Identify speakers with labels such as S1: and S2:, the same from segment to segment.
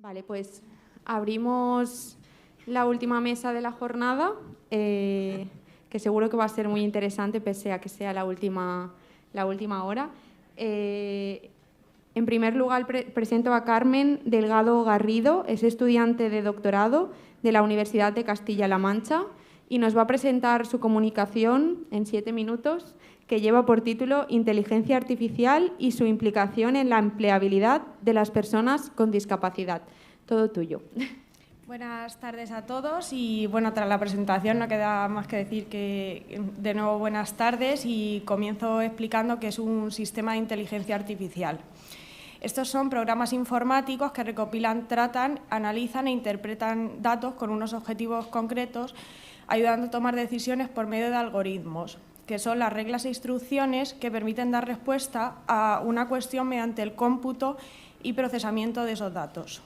S1: Vale, pues abrimos la última mesa de la jornada, que seguro que va a ser muy interesante pese a que sea la última hora. En primer lugar, presento a Carmen Delgado Garrido, es estudiante de doctorado de la Universidad de Castilla-La Mancha y nos va a presentar su comunicación en 7 minutos, que lleva por título Inteligencia Artificial y su implicación en la empleabilidad de las personas con discapacidad. Todo tuyo.
S2: Buenas tardes a todos y bueno, tras la presentación no queda más que decir que de nuevo buenas tardes y comienzo explicando qué es un sistema de inteligencia artificial. Estos son programas informáticos que recopilan, tratan, analizan e interpretan datos con unos objetivos concretos, ayudando a tomar decisiones por medio de algoritmos, que son las reglas e instrucciones que permiten dar respuesta a una cuestión mediante el cómputo y procesamiento de esos datos.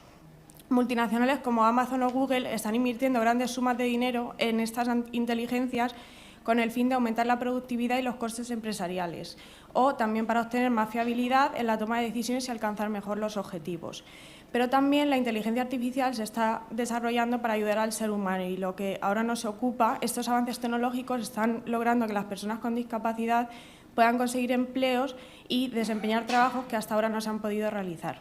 S2: Multinacionales como Amazon o Google están invirtiendo grandes sumas de dinero en estas inteligencias con el fin de aumentar la productividad y los costes empresariales, o también para obtener más fiabilidad en la toma de decisiones y alcanzar mejor los objetivos. Pero también la inteligencia artificial se está desarrollando para ayudar al ser humano y lo que ahora nos ocupa, estos avances tecnológicos están logrando que las personas con discapacidad puedan conseguir empleos y desempeñar trabajos que hasta ahora no se han podido realizar.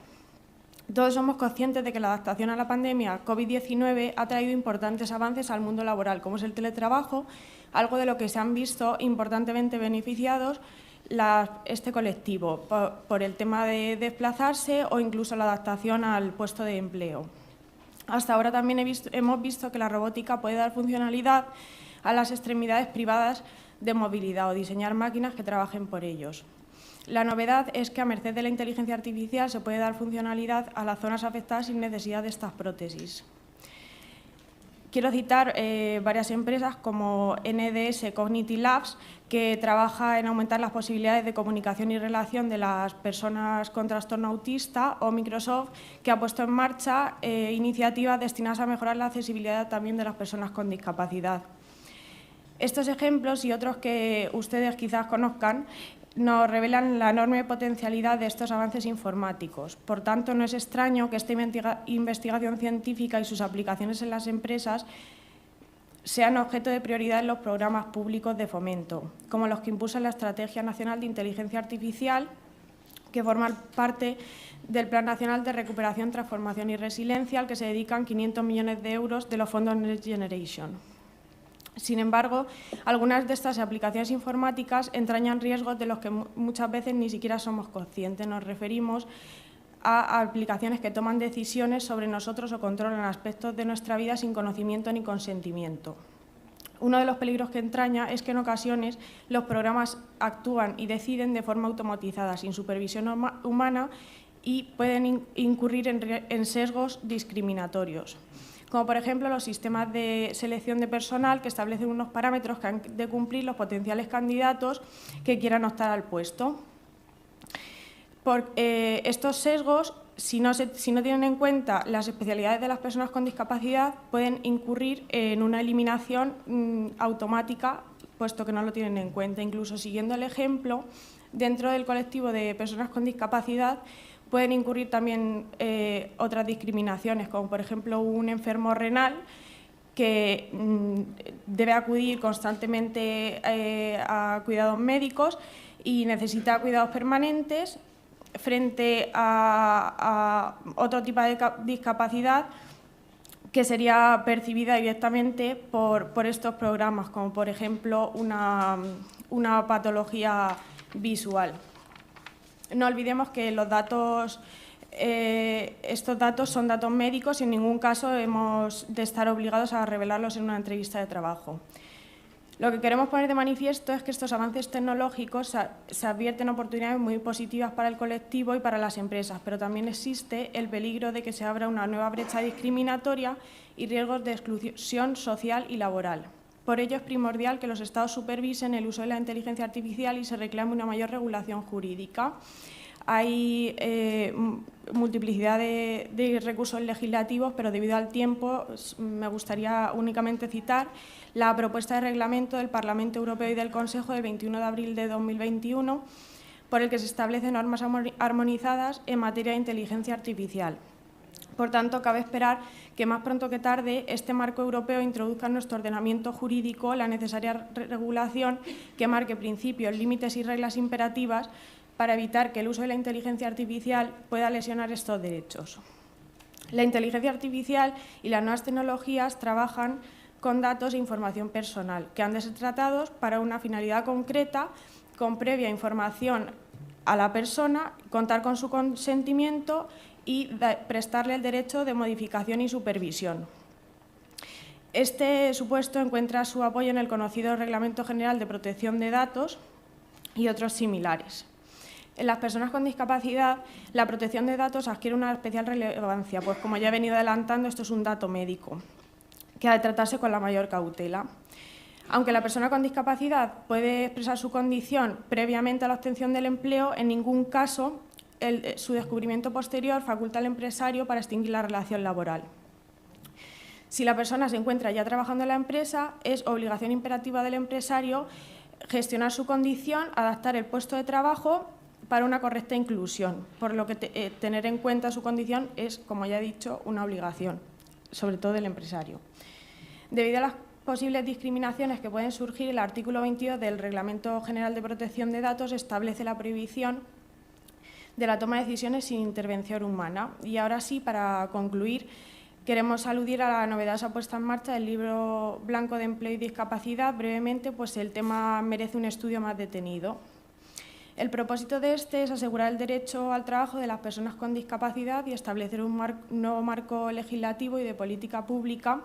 S2: Todos somos conscientes de que la adaptación a la pandemia COVID-19 ha traído importantes avances al mundo laboral, como es el teletrabajo, algo de lo que se han visto importantemente beneficiados este colectivo por el tema de desplazarse o incluso la adaptación al puesto de empleo. Hasta ahora también hemos visto que la robótica puede dar funcionalidad a las extremidades privadas de movilidad o diseñar máquinas que trabajen por ellos. La novedad es que a merced de la inteligencia artificial se puede dar funcionalidad a las zonas afectadas sin necesidad de estas prótesis. Quiero citar varias empresas como NDS Cognitive Labs, que trabaja en aumentar las posibilidades de comunicación y relación de las personas con trastorno autista, o Microsoft, que ha puesto en marcha iniciativas destinadas a mejorar la accesibilidad también de las personas con discapacidad. Estos ejemplos y otros que ustedes quizás conozcan nos revelan la enorme potencialidad de estos avances informáticos. Por tanto, no es extraño que esta investigación científica y sus aplicaciones en las empresas sean objeto de prioridad en los programas públicos de fomento, como los que impulsa la Estrategia Nacional de Inteligencia Artificial, que forman parte del Plan Nacional de Recuperación, Transformación y Resiliencia, al que se dedican 500 millones de euros de los fondos Next Generation. Sin embargo, algunas de estas aplicaciones informáticas entrañan riesgos de los que muchas veces ni siquiera somos conscientes. Nos referimos a aplicaciones que toman decisiones sobre nosotros o controlan aspectos de nuestra vida sin conocimiento ni consentimiento. Uno de los peligros que entraña es que en ocasiones los programas actúan y deciden de forma automatizada, sin supervisión humana, y pueden incurrir en sesgos discriminatorios, como por ejemplo los sistemas de selección de personal que establecen unos parámetros que han de cumplir los potenciales candidatos que quieran optar al puesto. Estos sesgos, si no tienen en cuenta las especialidades de las personas con discapacidad, pueden incurrir en una eliminación automática, puesto que no lo tienen en cuenta. Incluso siguiendo el ejemplo, dentro del colectivo de personas con discapacidad, pueden incurrir también otras discriminaciones, como por ejemplo un enfermo renal que debe acudir constantemente a cuidados médicos y necesita cuidados permanentes frente a otro tipo de discapacidad que sería percibida directamente por estos programas, como por ejemplo una patología visual. No olvidemos que estos datos son datos médicos y en ningún caso hemos de estar obligados a revelarlos en una entrevista de trabajo. Lo que queremos poner de manifiesto es que estos avances tecnológicos se advierten oportunidades muy positivas para el colectivo y para las empresas, pero también existe el peligro de que se abra una nueva brecha discriminatoria y riesgos de exclusión social y laboral. Por ello es primordial que los Estados supervisen el uso de la inteligencia artificial y se reclame una mayor regulación jurídica. Hay multiplicidad de recursos legislativos, pero debido al tiempo me gustaría únicamente citar la propuesta de reglamento del Parlamento Europeo y del Consejo del 21 de abril de 2021, por el que se establecen normas armonizadas en materia de inteligencia artificial. Por tanto, cabe esperar que más pronto que tarde este marco europeo introduzca en nuestro ordenamiento jurídico la necesaria regulación que marque principios, límites y reglas imperativas para evitar que el uso de la inteligencia artificial pueda lesionar estos derechos. La inteligencia artificial y las nuevas tecnologías trabajan con datos e información personal que han de ser tratados para una finalidad concreta, con previa información a la persona, contar con su consentimiento y prestarle el derecho de modificación y supervisión. Este supuesto encuentra su apoyo en el conocido Reglamento General de Protección de Datos y otros similares. En las personas con discapacidad, la protección de datos adquiere una especial relevancia, pues como ya he venido adelantando, esto es un dato médico, que ha de tratarse con la mayor cautela. Aunque la persona con discapacidad puede expresar su condición previamente a la obtención del empleo, en ningún caso su descubrimiento posterior faculta al empresario para extinguir la relación laboral. Si la persona se encuentra ya trabajando en la empresa, es obligación imperativa del empresario gestionar su condición, adaptar el puesto de trabajo para una correcta inclusión, por lo que tener en cuenta su condición es, como ya he dicho, una obligación, sobre todo del empresario. Debido a las posibles discriminaciones que pueden surgir, el artículo 22 del Reglamento General de Protección de Datos establece la prohibición de la toma de decisiones sin intervención humana. Y ahora sí, para concluir, queremos aludir a la novedosa puesta en marcha del Libro Blanco de Empleo y Discapacidad. Brevemente, pues el tema merece un estudio más detenido. El propósito de este es asegurar el derecho al trabajo de las personas con discapacidad y establecer un nuevo marco legislativo y de política pública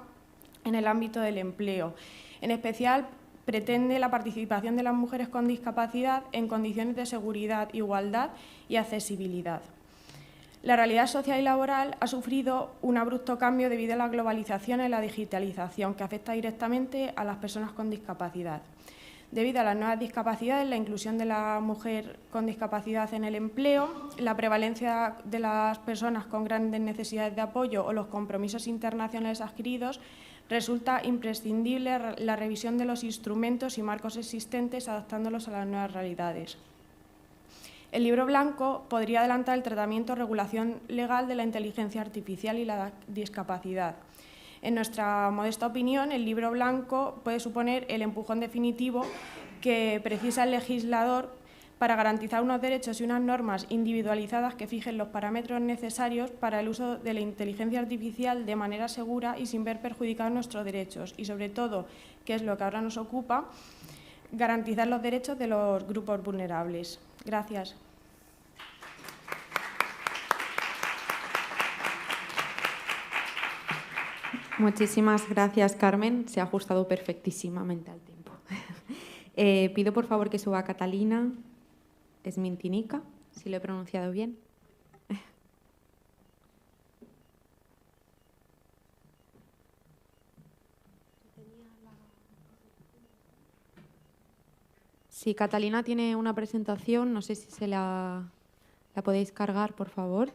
S2: en el ámbito del empleo. En especial, pretende la participación de las mujeres con discapacidad en condiciones de seguridad, igualdad y accesibilidad. La realidad social y laboral ha sufrido un abrupto cambio debido a la globalización y la digitalización, que afecta directamente a las personas con discapacidad. Debido a las nuevas discapacidades, la inclusión de la mujer con discapacidad en el empleo, la prevalencia de las personas con grandes necesidades de apoyo o los compromisos internacionales adquiridos, resulta imprescindible la revisión de los instrumentos y marcos existentes, adaptándolos a las nuevas realidades. El Libro Blanco podría adelantar el tratamiento o regulación legal de la inteligencia artificial y la discapacidad. En nuestra modesta opinión, el Libro Blanco puede suponer el empujón definitivo que precisa el legislador para garantizar unos derechos y unas normas individualizadas que fijen los parámetros necesarios para el uso de la inteligencia artificial de manera segura y sin ver perjudicados nuestros derechos y, sobre todo, que es lo que ahora nos ocupa, garantizar los derechos de los grupos vulnerables. Gracias.
S1: Muchísimas gracias, Carmen. Se ha ajustado perfectísimamente al tiempo. Pido, por favor, que suba a Catalina Smintinica, si lo he pronunciado bien. Sí, Catalina tiene una presentación, no sé si se la podéis cargar, por favor.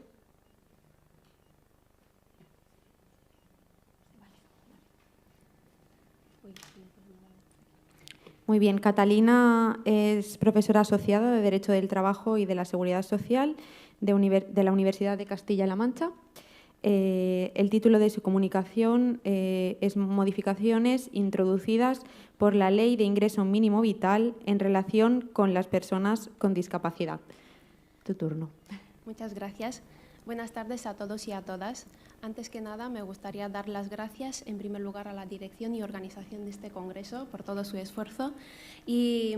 S1: Muy bien, Catalina es profesora asociada de Derecho del Trabajo y de la Seguridad Social de la Universidad de Castilla-La Mancha. El título de su comunicación es Modificaciones introducidas por la Ley de Ingreso Mínimo Vital en relación con las personas con discapacidad. Tu turno.
S3: Muchas gracias. Buenas tardes a todos y a todas. Antes que nada, me gustaría dar las gracias, en primer lugar, a la dirección y organización de este congreso por todo su esfuerzo. Y,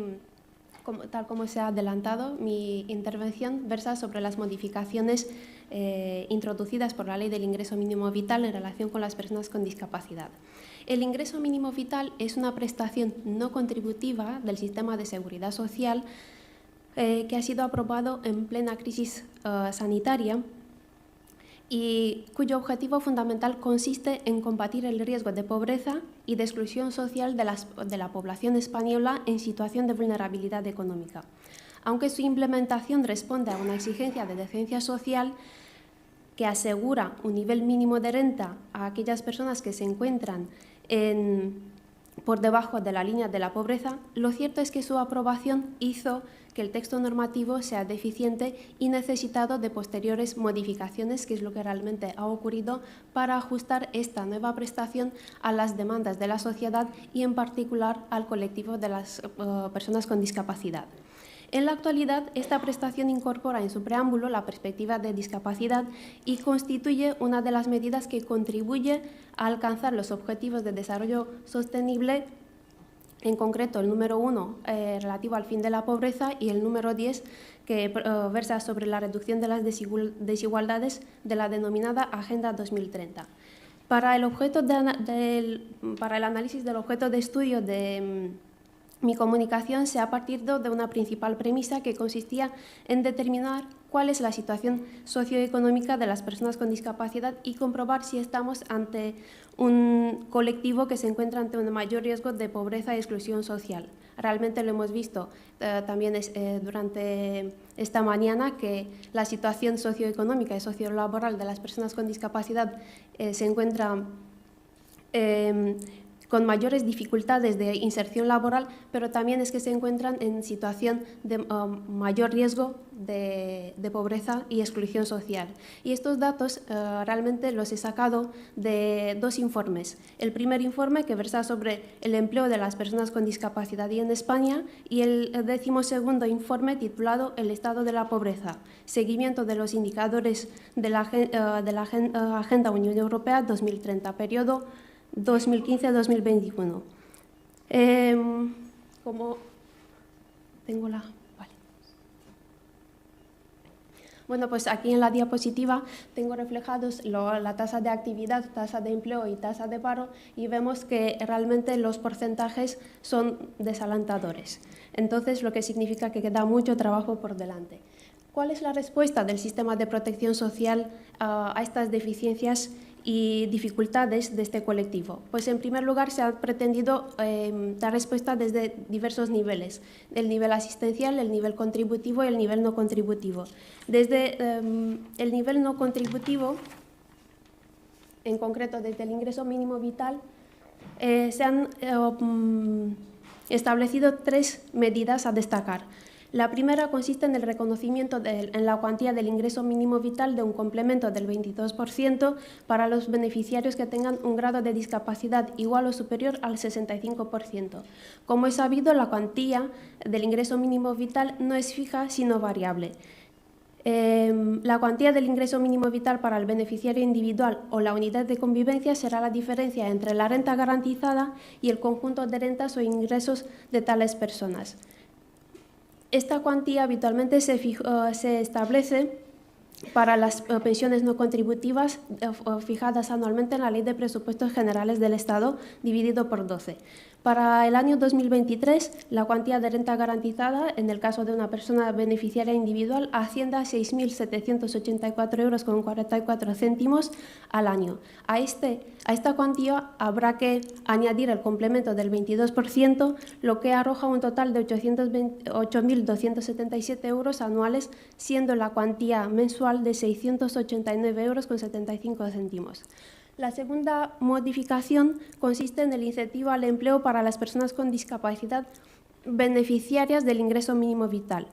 S3: tal como se ha adelantado, mi intervención versa sobre las modificaciones introducidas por la Ley del Ingreso Mínimo Vital en relación con las personas con discapacidad. El ingreso mínimo vital es una prestación no contributiva del sistema de seguridad social que ha sido aprobado en plena crisis sanitaria y cuyo objetivo fundamental consiste en combatir el riesgo de pobreza y de exclusión social de la población española en situación de vulnerabilidad económica. Aunque su implementación responde a una exigencia de decencia social que asegura un nivel mínimo de renta a aquellas personas que se encuentran en por debajo de la línea de la pobreza, lo cierto es que su aprobación hizo que el texto normativo sea deficiente y necesitado de posteriores modificaciones, que es lo que realmente ha ocurrido, para ajustar esta nueva prestación a las demandas de la sociedad y, en particular, al colectivo de las personas con discapacidad. En la actualidad, esta prestación incorpora en su preámbulo la perspectiva de discapacidad y constituye una de las medidas que contribuye a alcanzar los objetivos de desarrollo sostenible, en concreto el número 1 relativo al fin de la pobreza y el número 10 que versa sobre la reducción de las desigualdades de la denominada Agenda 2030. Para el análisis del objeto de estudio de mi comunicación se ha partido de una principal premisa que consistía en determinar cuál es la situación socioeconómica de las personas con discapacidad y comprobar si estamos ante un colectivo que se encuentra ante un mayor riesgo de pobreza y exclusión social. Realmente lo hemos visto también durante esta mañana, que la situación socioeconómica y sociolaboral de las personas con discapacidad se encuentra con mayores dificultades de inserción laboral, pero también es que se encuentran en situación de mayor riesgo de pobreza y exclusión social. Y estos datos realmente los he sacado de dos informes. El primer informe, que versa sobre el empleo de las personas con discapacidad y en España, y el 12º informe titulado El estado de la pobreza, seguimiento de los indicadores de la Agenda Unión Europea 2030, periodo 2015-2021. Como tengo la... Vale. Bueno, pues aquí en la diapositiva tengo reflejados la tasa de actividad, tasa de empleo y tasa de paro, y vemos que realmente los porcentajes son desalentadores. Entonces, lo que significa que queda mucho trabajo por delante. ¿Cuál es la respuesta del sistema de protección social a estas deficiencias y dificultades de este colectivo? Pues en primer lugar se ha pretendido dar respuesta desde diversos niveles: el nivel asistencial, el nivel contributivo y el nivel no contributivo. Desde el nivel no contributivo, en concreto desde el ingreso mínimo vital, se han establecido 3 medidas a destacar. La primera consiste en el reconocimiento en la cuantía del ingreso mínimo vital de un complemento del 22% para los beneficiarios que tengan un grado de discapacidad igual o superior al 65%. Como es sabido, la cuantía del ingreso mínimo vital no es fija, sino variable. La cuantía del ingreso mínimo vital para el beneficiario individual o la unidad de convivencia será la diferencia entre la renta garantizada y el conjunto de rentas o ingresos de tales personas. Esta cuantía habitualmente se establece para las pensiones no contributivas fijadas anualmente en la Ley de Presupuestos Generales del Estado, dividido por 12. Para el año 2023, la cuantía de renta garantizada, en el caso de una persona beneficiaria individual, asciende a 6.784,44 € al año. A esta cuantía habrá que añadir el complemento del 22%, lo que arroja un total de 8.277 € anuales, siendo la cuantía mensual de 689,75 €. La segunda modificación consiste en el incentivo al empleo para las personas con discapacidad beneficiarias del ingreso mínimo vital.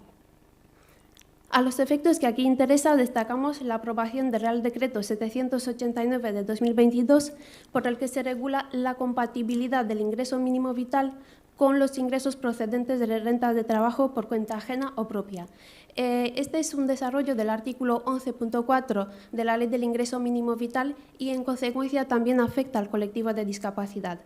S3: A los efectos que aquí interesa, destacamos la aprobación del Real Decreto 789 de 2022, por el que se regula la compatibilidad del ingreso mínimo vital con los ingresos procedentes de la renta de trabajo por cuenta ajena o propia. Este es un desarrollo del artículo 11.4 de la Ley del Ingreso Mínimo Vital y, en consecuencia, también afecta al colectivo de discapacidad.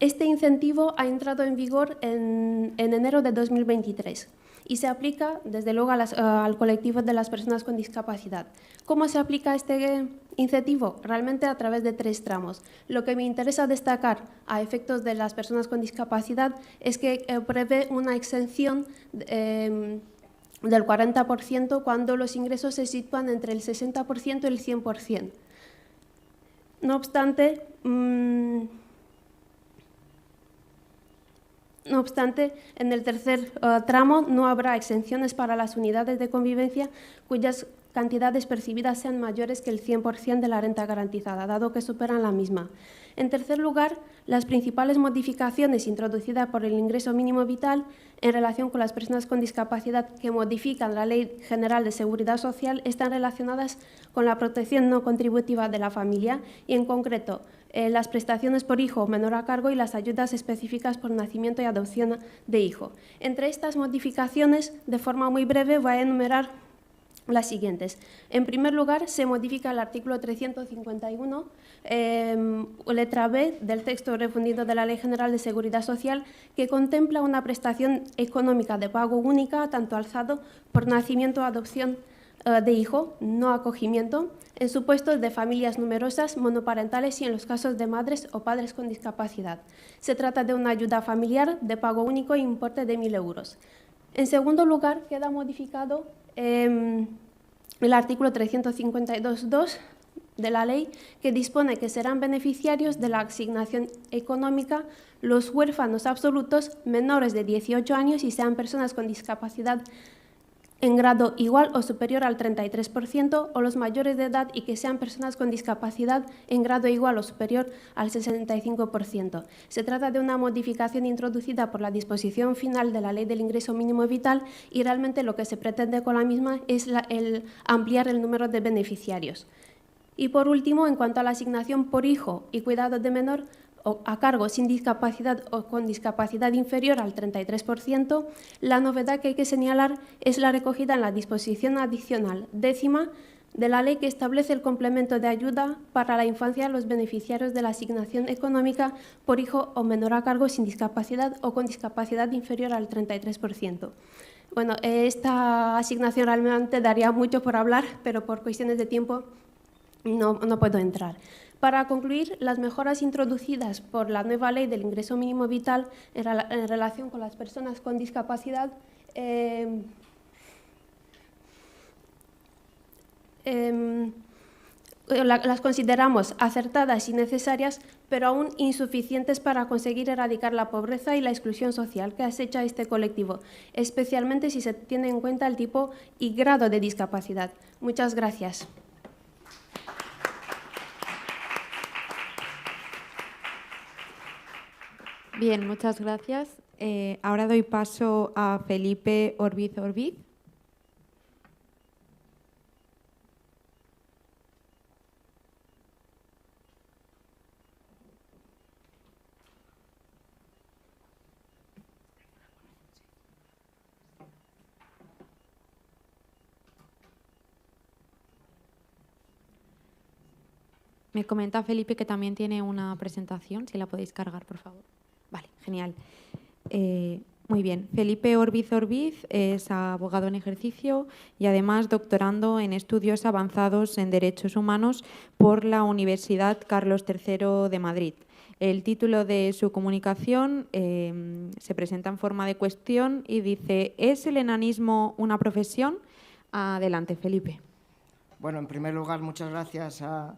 S3: Este incentivo ha entrado en vigor en enero de 2023 y se aplica, desde luego, al colectivo de las personas con discapacidad. ¿Cómo se aplica este incentivo? Realmente a través de 3 tramos. Lo que me interesa destacar a efectos de las personas con discapacidad es que prevé una exención del 40% cuando los ingresos se sitúan entre el 60% y el 100%. No obstante, en el tercer tramo no habrá exenciones para las unidades de convivencia cuyas cantidades percibidas sean mayores que el 100% de la renta garantizada, dado que superan la misma. En tercer lugar, las principales modificaciones introducidas por el ingreso mínimo vital en relación con las personas con discapacidad que modifican la Ley General de Seguridad Social están relacionadas con la protección no contributiva de la familia y, en concreto, las prestaciones por hijo menor a cargo y las ayudas específicas por nacimiento y adopción de hijo. Entre estas modificaciones, de forma muy breve, voy a enumerar las siguientes. En primer lugar, se modifica el artículo 351, letra B, del texto refundido de la Ley General de Seguridad Social, que contempla una prestación económica de pago única, tanto alzado por nacimiento o adopción de hijo, no acogimiento, en supuestos de familias numerosas, monoparentales y en los casos de madres o padres con discapacidad. Se trata de una ayuda familiar de pago único e importe de 1.000 euros. En segundo lugar, queda modificado el artículo 352.2 de la ley, que dispone que serán beneficiarios de la asignación económica los huérfanos absolutos menores de 18 años y sean personas con discapacidad en grado igual o superior al 33%, o los mayores de edad y que sean personas con discapacidad en grado igual o superior al 65%. Se trata de una modificación introducida por la disposición final de la Ley del Ingreso Mínimo Vital y realmente lo que se pretende con la misma es el ampliar el número de beneficiarios. Y por último, en cuanto a la asignación por hijo y cuidado de menor a cargo sin discapacidad o con discapacidad inferior al 33%, la novedad que hay que señalar es la recogida en la disposición adicional 10ª de la ley, que establece el complemento de ayuda para la infancia a los beneficiarios de la asignación económica por hijo o menor a cargo sin discapacidad o con discapacidad inferior al 33%. Bueno, esta asignación realmente daría mucho por hablar, pero por cuestiones de tiempo no puedo entrar. Para concluir, las mejoras introducidas por la nueva Ley del Ingreso Mínimo Vital en relación con las personas con discapacidad las consideramos acertadas y necesarias, pero aún insuficientes para conseguir erradicar la pobreza y la exclusión social que acecha a este colectivo, especialmente si se tiene en cuenta el tipo y grado de discapacidad. Muchas gracias.
S1: Bien, muchas gracias. Ahora doy paso a Felipe Orbiz Orbiz. Me comenta Felipe que también tiene una presentación, si la podéis cargar, por favor. Vale, genial. Muy bien. Felipe Orbiz Orbiz es abogado en ejercicio y además doctorando en estudios avanzados en derechos humanos por la Universidad Carlos III de Madrid. El título de su comunicación se presenta en forma de cuestión y dice: ¿es el enanismo una profesión? Adelante, Felipe.
S4: Bueno, en primer lugar, muchas gracias a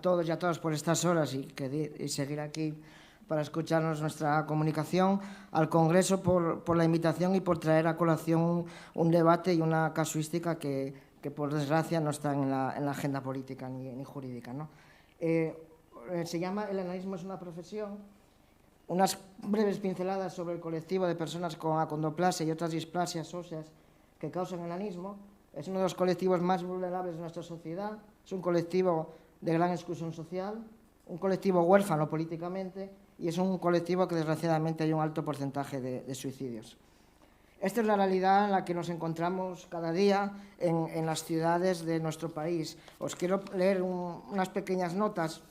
S4: todos y a todas por estas horas y seguir aquí para escucharnos nuestra comunicación, al Congreso por la invitación y por traer a colación un debate y una casuística que por desgracia no está en la agenda política ni jurídica, ¿no? Se llama El enanismo es una profesión. Unas breves pinceladas sobre el colectivo de personas con acondroplasia y otras displasias óseas que causan enanismo. Es uno de los colectivos más vulnerables de nuestra sociedad. Es un colectivo de gran exclusión social, un colectivo huérfano políticamente, y es un colectivo que desgraciadamente hay un alto porcentaje de suicidios. Esta es la realidad en la que nos encontramos cada día en las ciudades de nuestro país. Os quiero leer unas pequeñas notas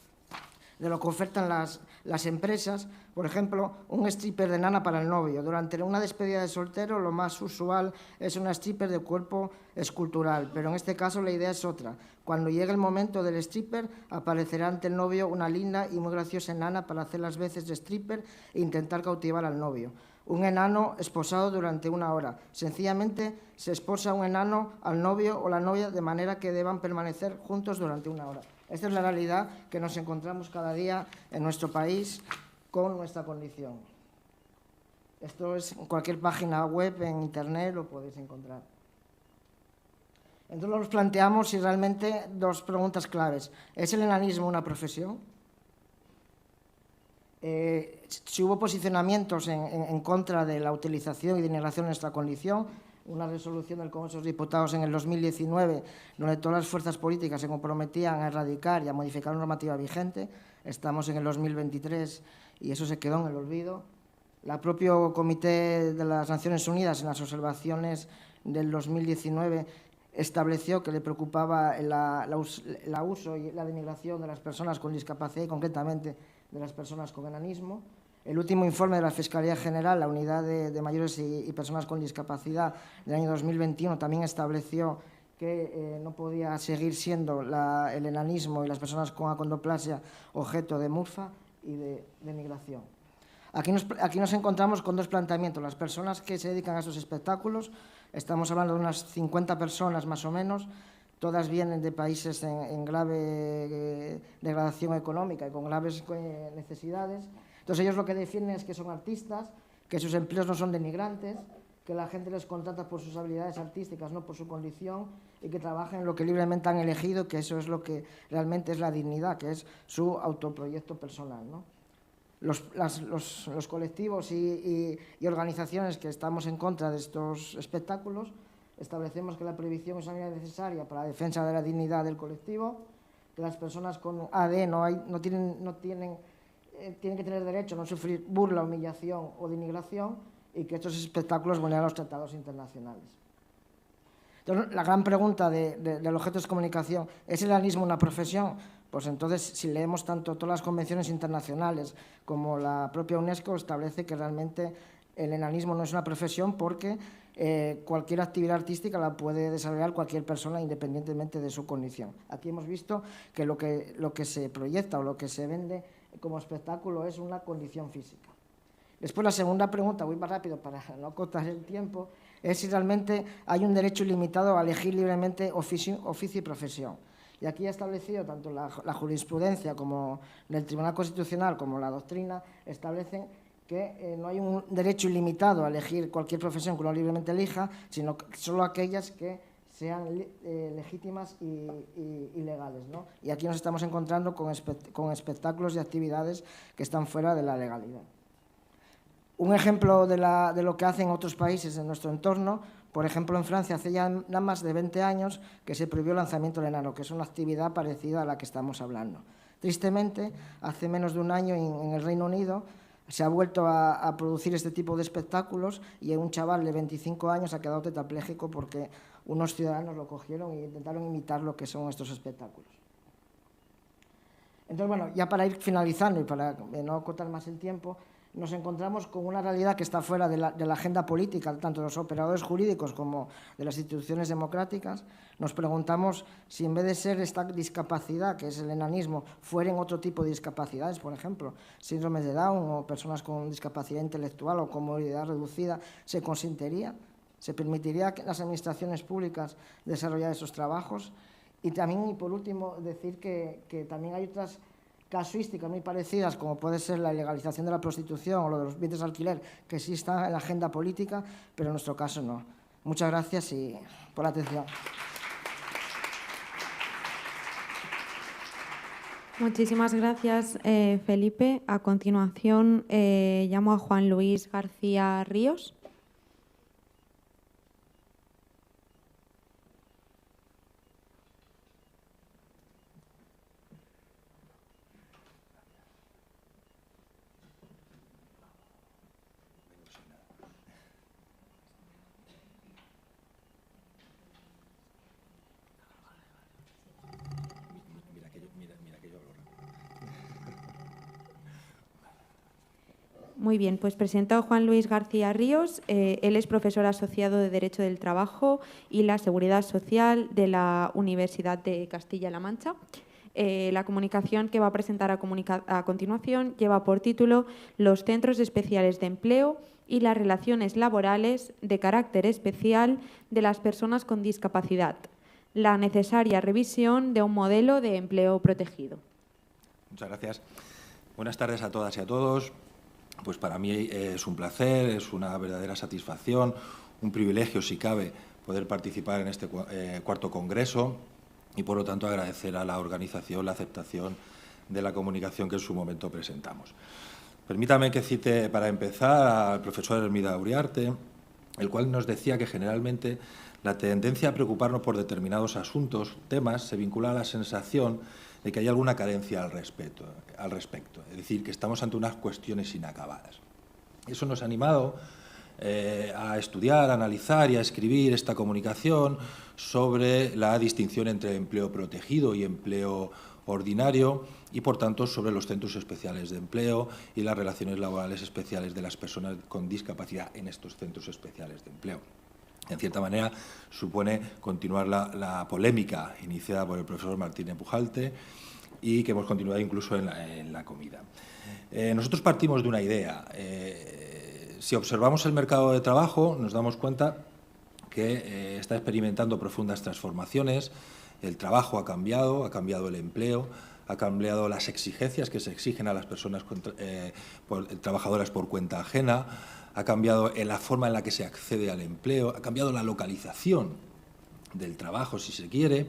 S4: de lo que ofertan las empresas. Por ejemplo, un stripper de nana para el novio. Durante una despedida de soltero, lo más usual es una stripper de cuerpo escultural, pero en este caso la idea es otra. Cuando llegue el momento del stripper, aparecerá ante el novio una linda y muy graciosa enana para hacer las veces de stripper e intentar cautivar al novio. Un enano esposado durante 1 hora. Sencillamente se esposa un enano al novio o la novia de manera que deban permanecer juntos durante 1 hora. Esta es la realidad que nos encontramos cada día en nuestro país con nuestra condición. Esto es en cualquier página web, en internet, lo podéis encontrar. Entonces nos planteamos si realmente dos preguntas claves. ¿Es el enanismo una profesión? Si hubo posicionamientos en contra de la utilización y denigración de nuestra condición, una resolución del Congreso de los Diputados en el 2019, donde todas las fuerzas políticas se comprometían a erradicar y a modificar la normativa vigente. Estamos en el 2023 y eso se quedó en el olvido. El propio Comité de las Naciones Unidas, en las observaciones del 2019, estableció que le preocupaba el uso y la denigración de las personas con discapacidad y, concretamente, de las personas con enanismo. El último informe de la Fiscalía General, la Unidad de Mayores y Personas con Discapacidad del año 2021, también estableció que no podía seguir siendo el enanismo y las personas con acondroplasia objeto de MURFA y de denigración. Aquí nos encontramos con dos planteamientos. Las personas que se dedican a estos espectáculos, estamos hablando de unas 50 personas más o menos, todas vienen de países en grave degradación económica y con graves necesidades. Entonces ellos lo que defienden es que son artistas, que sus empleos no son denigrantes, que la gente les contrata por sus habilidades artísticas, no por su condición, y que trabajan en lo que libremente han elegido, que eso es lo que realmente es la dignidad, que es su autoproyecto personal, ¿no? Los colectivos y organizaciones que estamos en contra de estos espectáculos establecemos que la prohibición es una medida necesaria para la defensa de la dignidad del colectivo, que las personas con AD tienen que tener derecho a no sufrir burla, humillación o denigración, y que estos espectáculos vulneran los tratados internacionales. Entonces, la gran pregunta del objeto de comunicación, ¿es el enanismo una profesión? Pues entonces, si leemos tanto todas las convenciones internacionales como la propia UNESCO, establece que realmente el enanismo no es una profesión porque cualquier actividad artística la puede desarrollar cualquier persona independientemente de su condición. Aquí hemos visto que lo que se proyecta o lo que se vende como espectáculo es una condición física. Después, la segunda pregunta, voy más rápido para no cortar el tiempo, es si realmente hay un derecho ilimitado a elegir libremente oficio y profesión. Y aquí ha establecido tanto la jurisprudencia como el Tribunal Constitucional como la doctrina establecen que no hay un derecho ilimitado a elegir cualquier profesión que uno libremente elija, sino solo aquellas que sean legítimas y legales, ¿no? Y aquí nos estamos encontrando con espectáculos y actividades que están fuera de la legalidad. Un ejemplo de lo que hacen otros países en nuestro entorno, por ejemplo, en Francia hace ya nada más de 20 años que se prohibió el lanzamiento del enano, que es una actividad parecida a la que estamos hablando. Tristemente, hace menos de un año en el Reino Unido se ha vuelto a producir este tipo de espectáculos y un chaval de 25 años ha quedado tetrapléjico porque unos ciudadanos lo cogieron e intentaron imitar lo que son estos espectáculos. Entonces, bueno, ya para ir finalizando y para no cortar más el tiempo, nos encontramos con una realidad que está fuera de la agenda política, tanto de los operadores jurídicos como de las instituciones democráticas. Nos preguntamos si en vez de ser esta discapacidad, que es el enanismo, fueran otro tipo de discapacidades, por ejemplo, síndromes de Down o personas con discapacidad intelectual o con movilidad reducida, ¿se consentiría? ¿Se permitiría que las administraciones públicas desarrollar esos trabajos? Y también, y por último, decir que también hay otras casuísticas muy parecidas, como puede ser la ilegalización de la prostitución o lo de los bienes de alquiler, que sí están en la agenda política, pero en nuestro caso no. Muchas gracias y por la atención.
S1: Muchísimas gracias, Felipe. A continuación, llamo a Juan Luis García Ríos. Muy bien, pues presento a Juan Luis García Ríos. Él es profesor asociado de Derecho del Trabajo y la Seguridad Social de la Universidad de Castilla-La Mancha. La comunicación que va a presentar a continuación lleva por título Los centros especiales de empleo y las relaciones laborales de carácter especial de las personas con discapacidad. La necesaria revisión de un modelo de empleo protegido.
S5: Muchas gracias. Buenas tardes a todas y a todos. Pues para mí es un placer, es una verdadera satisfacción, un privilegio, si cabe, poder participar en este cuarto congreso y, por lo tanto, agradecer a la organización la aceptación de la comunicación que en su momento presentamos. Permítame que cite, para empezar, al profesor Hermida Uriarte, el cual nos decía que generalmente la tendencia a preocuparnos por determinados asuntos, temas, se vincula a la sensación de que hay alguna carencia al respecto, es decir, que estamos ante unas cuestiones inacabadas. Eso nos ha animado a estudiar, a analizar y a escribir esta comunicación sobre la distinción entre empleo protegido y empleo ordinario y, por tanto, sobre los centros especiales de empleo y las relaciones laborales especiales de las personas con discapacidad en estos centros especiales de empleo. En cierta manera, supone continuar la polémica iniciada por el profesor Martínez Pujalte y que hemos continuado incluso en la comida. Nosotros partimos de una idea. Si observamos el mercado de trabajo, nos damos cuenta que está experimentando profundas transformaciones. El trabajo ha cambiado el empleo, ha cambiado las exigencias que se exigen a las personas trabajadoras por cuenta ajena, ha cambiado la forma en la que se accede al empleo, ha cambiado la localización del trabajo, si se quiere,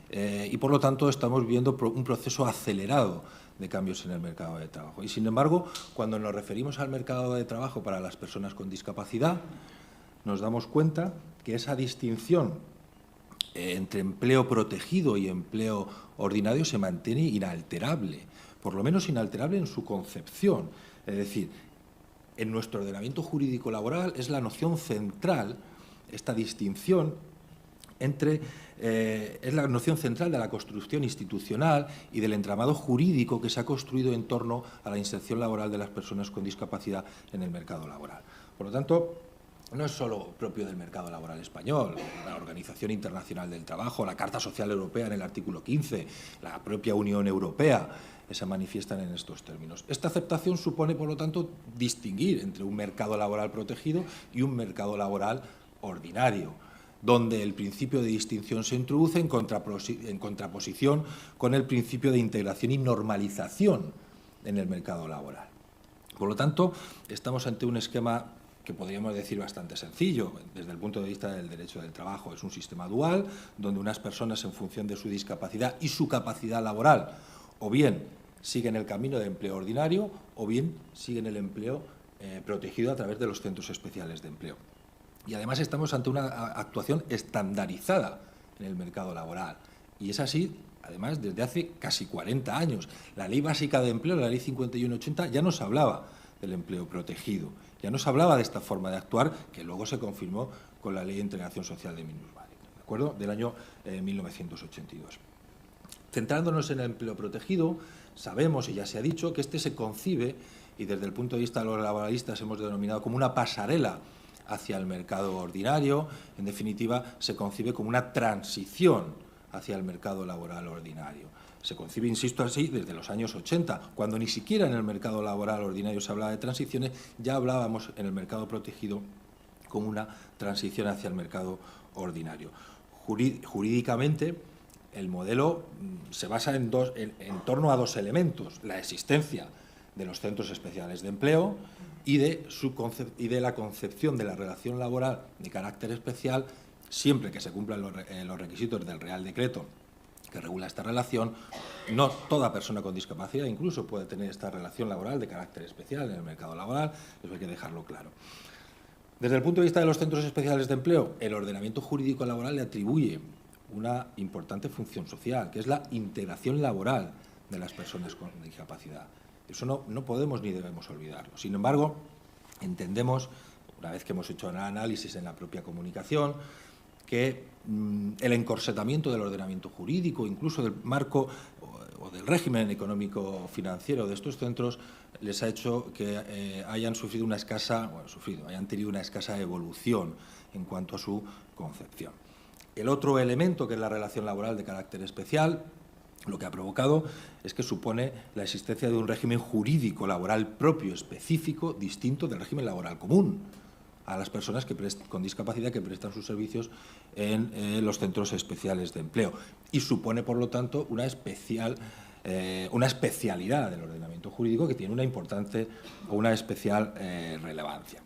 S5: y, por lo tanto, estamos viendo un proceso acelerado de cambios en el mercado de trabajo. Y, sin embargo, cuando nos referimos al mercado de trabajo para las personas con discapacidad, nos damos cuenta que esa distinción entre empleo protegido y empleo ordinario se mantiene inalterable, por lo menos inalterable en su concepción. Es decir, en nuestro ordenamiento jurídico laboral es la noción central, esta distinción es la noción central de la construcción institucional y del entramado jurídico que se ha construido en torno a la inserción laboral de las personas con discapacidad en el mercado laboral. Por lo tanto, no es solo propio del mercado laboral español, la Organización Internacional del Trabajo, la Carta Social Europea en el artículo 15, la propia Unión Europea, se manifiestan en estos términos. Esta aceptación supone, por lo tanto, distinguir entre un mercado laboral protegido y un mercado laboral ordinario, donde el principio de distinción se introduce en contraposición con el principio de integración y normalización en el mercado laboral. Por lo tanto, estamos ante un esquema que podríamos decir bastante sencillo desde el punto de vista del derecho del trabajo. Es un sistema dual donde unas personas, en función de su discapacidad y su capacidad laboral, o bien siguen el camino de empleo ordinario o bien siguen el empleo protegido a través de los centros especiales de empleo. Y además estamos ante una actuación estandarizada en el mercado laboral. Y es así, además, desde hace casi 40 años. La Ley Básica de Empleo, la Ley 5180, ya nos hablaba del empleo protegido. Ya nos hablaba de esta forma de actuar, que luego se confirmó con la Ley de Integración Social de minusválidos, ¿de acuerdo?, del año 1982. Centrándonos en el empleo protegido, sabemos, y ya se ha dicho, que este se concibe, y desde el punto de vista de los laboralistas hemos denominado como una pasarela hacia el mercado ordinario. En definitiva, se concibe como una transición hacia el mercado laboral ordinario. Se concibe, insisto, así desde los años 80, cuando ni siquiera en el mercado laboral ordinario se hablaba de transiciones, ya hablábamos en el mercado protegido como una transición hacia el mercado ordinario. Jurídicamente, el modelo se basa en torno a dos elementos: la existencia de los centros especiales de empleo y de la concepción de la relación laboral de carácter especial, siempre que se cumplan los requisitos del Real Decreto que regula esta relación. No toda persona con discapacidad incluso puede tener esta relación laboral de carácter especial en el mercado laboral, eso hay que dejarlo claro. Desde el punto de vista de los centros especiales de empleo, el ordenamiento jurídico laboral le atribuye una importante función social, que es la integración laboral de las personas con discapacidad. Eso no podemos ni debemos olvidarlo. Sin embargo, entendemos, una vez que hemos hecho el análisis en la propia comunicación, que el encorsetamiento del ordenamiento jurídico, incluso del marco o del régimen económico-financiero de estos centros, les ha hecho que hayan tenido una escasa evolución en cuanto a su concepción. El otro elemento, que es la relación laboral de carácter especial, lo que ha provocado es que supone la existencia de un régimen jurídico laboral propio, específico, distinto del régimen laboral común a las personas con discapacidad que prestan sus servicios en los centros especiales de empleo, y supone, por lo tanto, una especialidad del ordenamiento jurídico que tiene una importante o una especial relevancia.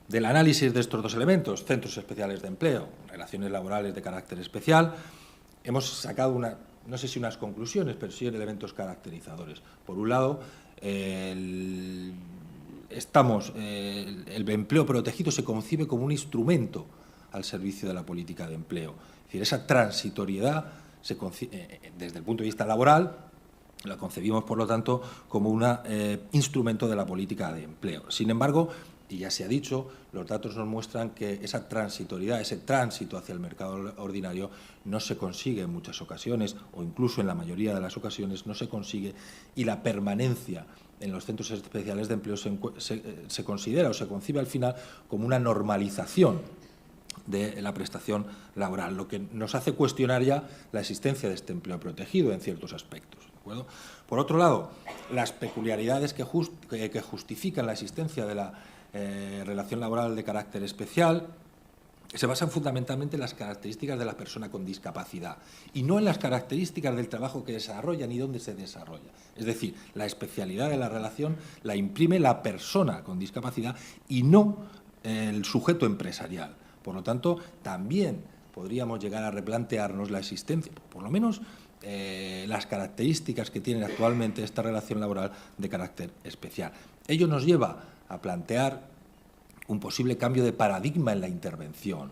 S5: Del análisis de estos dos elementos, centros especiales de empleo, relaciones laborales de carácter especial, hemos sacado no sé si unas conclusiones, pero sí elementos caracterizadores. Por un lado, el empleo protegido se concibe como un instrumento al servicio de la política de empleo. Es decir, esa transitoriedad, desde el punto de vista laboral, la concebimos, por lo tanto, como un instrumento de la política de empleo. Sin embargo, y ya se ha dicho, los datos nos muestran que esa transitoriedad, ese tránsito hacia el mercado ordinario no se consigue en muchas ocasiones, o incluso en la mayoría de las ocasiones no se consigue, y la permanencia en los centros especiales de empleo se considera o se concibe al final como una normalización de la prestación laboral, lo que nos hace cuestionar ya la existencia de este empleo protegido en ciertos aspectos. ¿De acuerdo? Por otro lado, las peculiaridades que justifican la existencia de la relación laboral de carácter especial se basan fundamentalmente en las características de la persona con discapacidad y no en las características del trabajo que desarrolla ni dónde se desarrolla. Es decir, la especialidad de la relación la imprime la persona con discapacidad y no el sujeto empresarial. Por lo tanto, también podríamos llegar a replantearnos la existencia, por lo menos las características que tiene actualmente esta relación laboral de carácter especial. Ello nos lleva a plantear un posible cambio de paradigma en la intervención,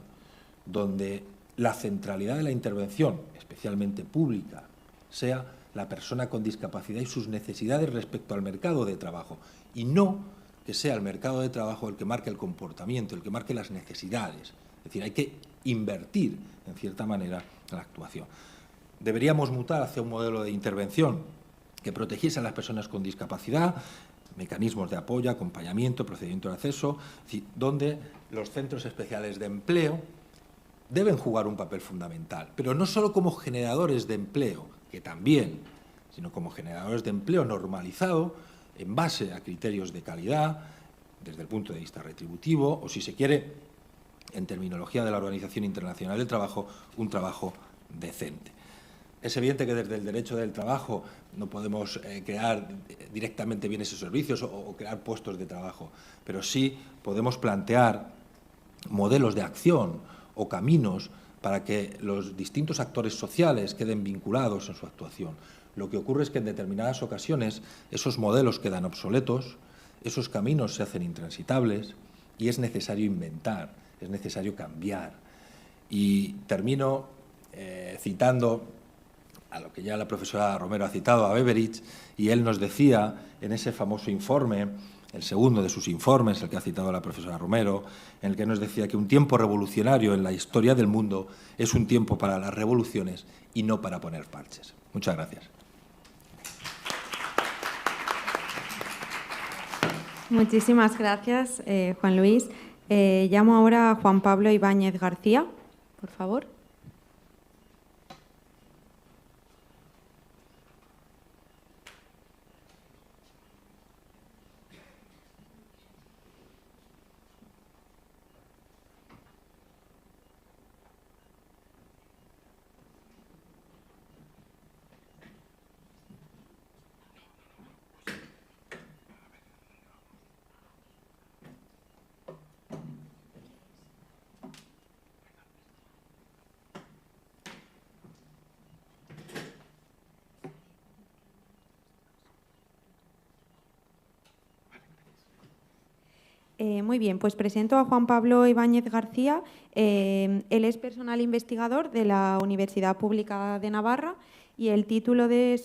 S5: donde la centralidad de la intervención, especialmente pública, sea la persona con discapacidad y sus necesidades respecto al mercado de trabajo, y no que sea el mercado de trabajo el que marque el comportamiento, el que marque las necesidades. Es decir, hay que invertir, en cierta manera, la actuación. Deberíamos mutar hacia un modelo de intervención que protegiese a las personas con discapacidad, mecanismos de apoyo, acompañamiento, procedimiento de acceso, es decir, donde los centros especiales de empleo deben jugar un papel fundamental, pero no solo como generadores de empleo, que también, sino como generadores de empleo normalizado en base a criterios de calidad, desde el punto de vista retributivo, o si se quiere, en terminología de la Organización Internacional del Trabajo, un trabajo decente. Es evidente que desde el derecho del trabajo no podemos crear directamente bienes y servicios o crear puestos de trabajo, pero sí podemos plantear modelos de acción o caminos para que los distintos actores sociales queden vinculados en su actuación. Lo que ocurre es que en determinadas ocasiones esos modelos quedan obsoletos, esos caminos se hacen intransitables y es necesario inventar, es necesario cambiar. Y termino citando a lo que ya la profesora Romero ha citado, a Beveridge, y él nos decía en ese famoso informe, el segundo de sus informes, el que ha citado la profesora Romero, en el que nos decía que un tiempo revolucionario en la historia del mundo es un tiempo para las revoluciones y no para poner parches. Muchas gracias.
S1: Muchísimas gracias, Juan Luis. Llamo ahora a Juan Pablo Ibáñez García, por favor. Muy bien, pues presento a Juan Pablo Ibáñez García. Él es personal investigador de la Universidad Pública de Navarra y el título de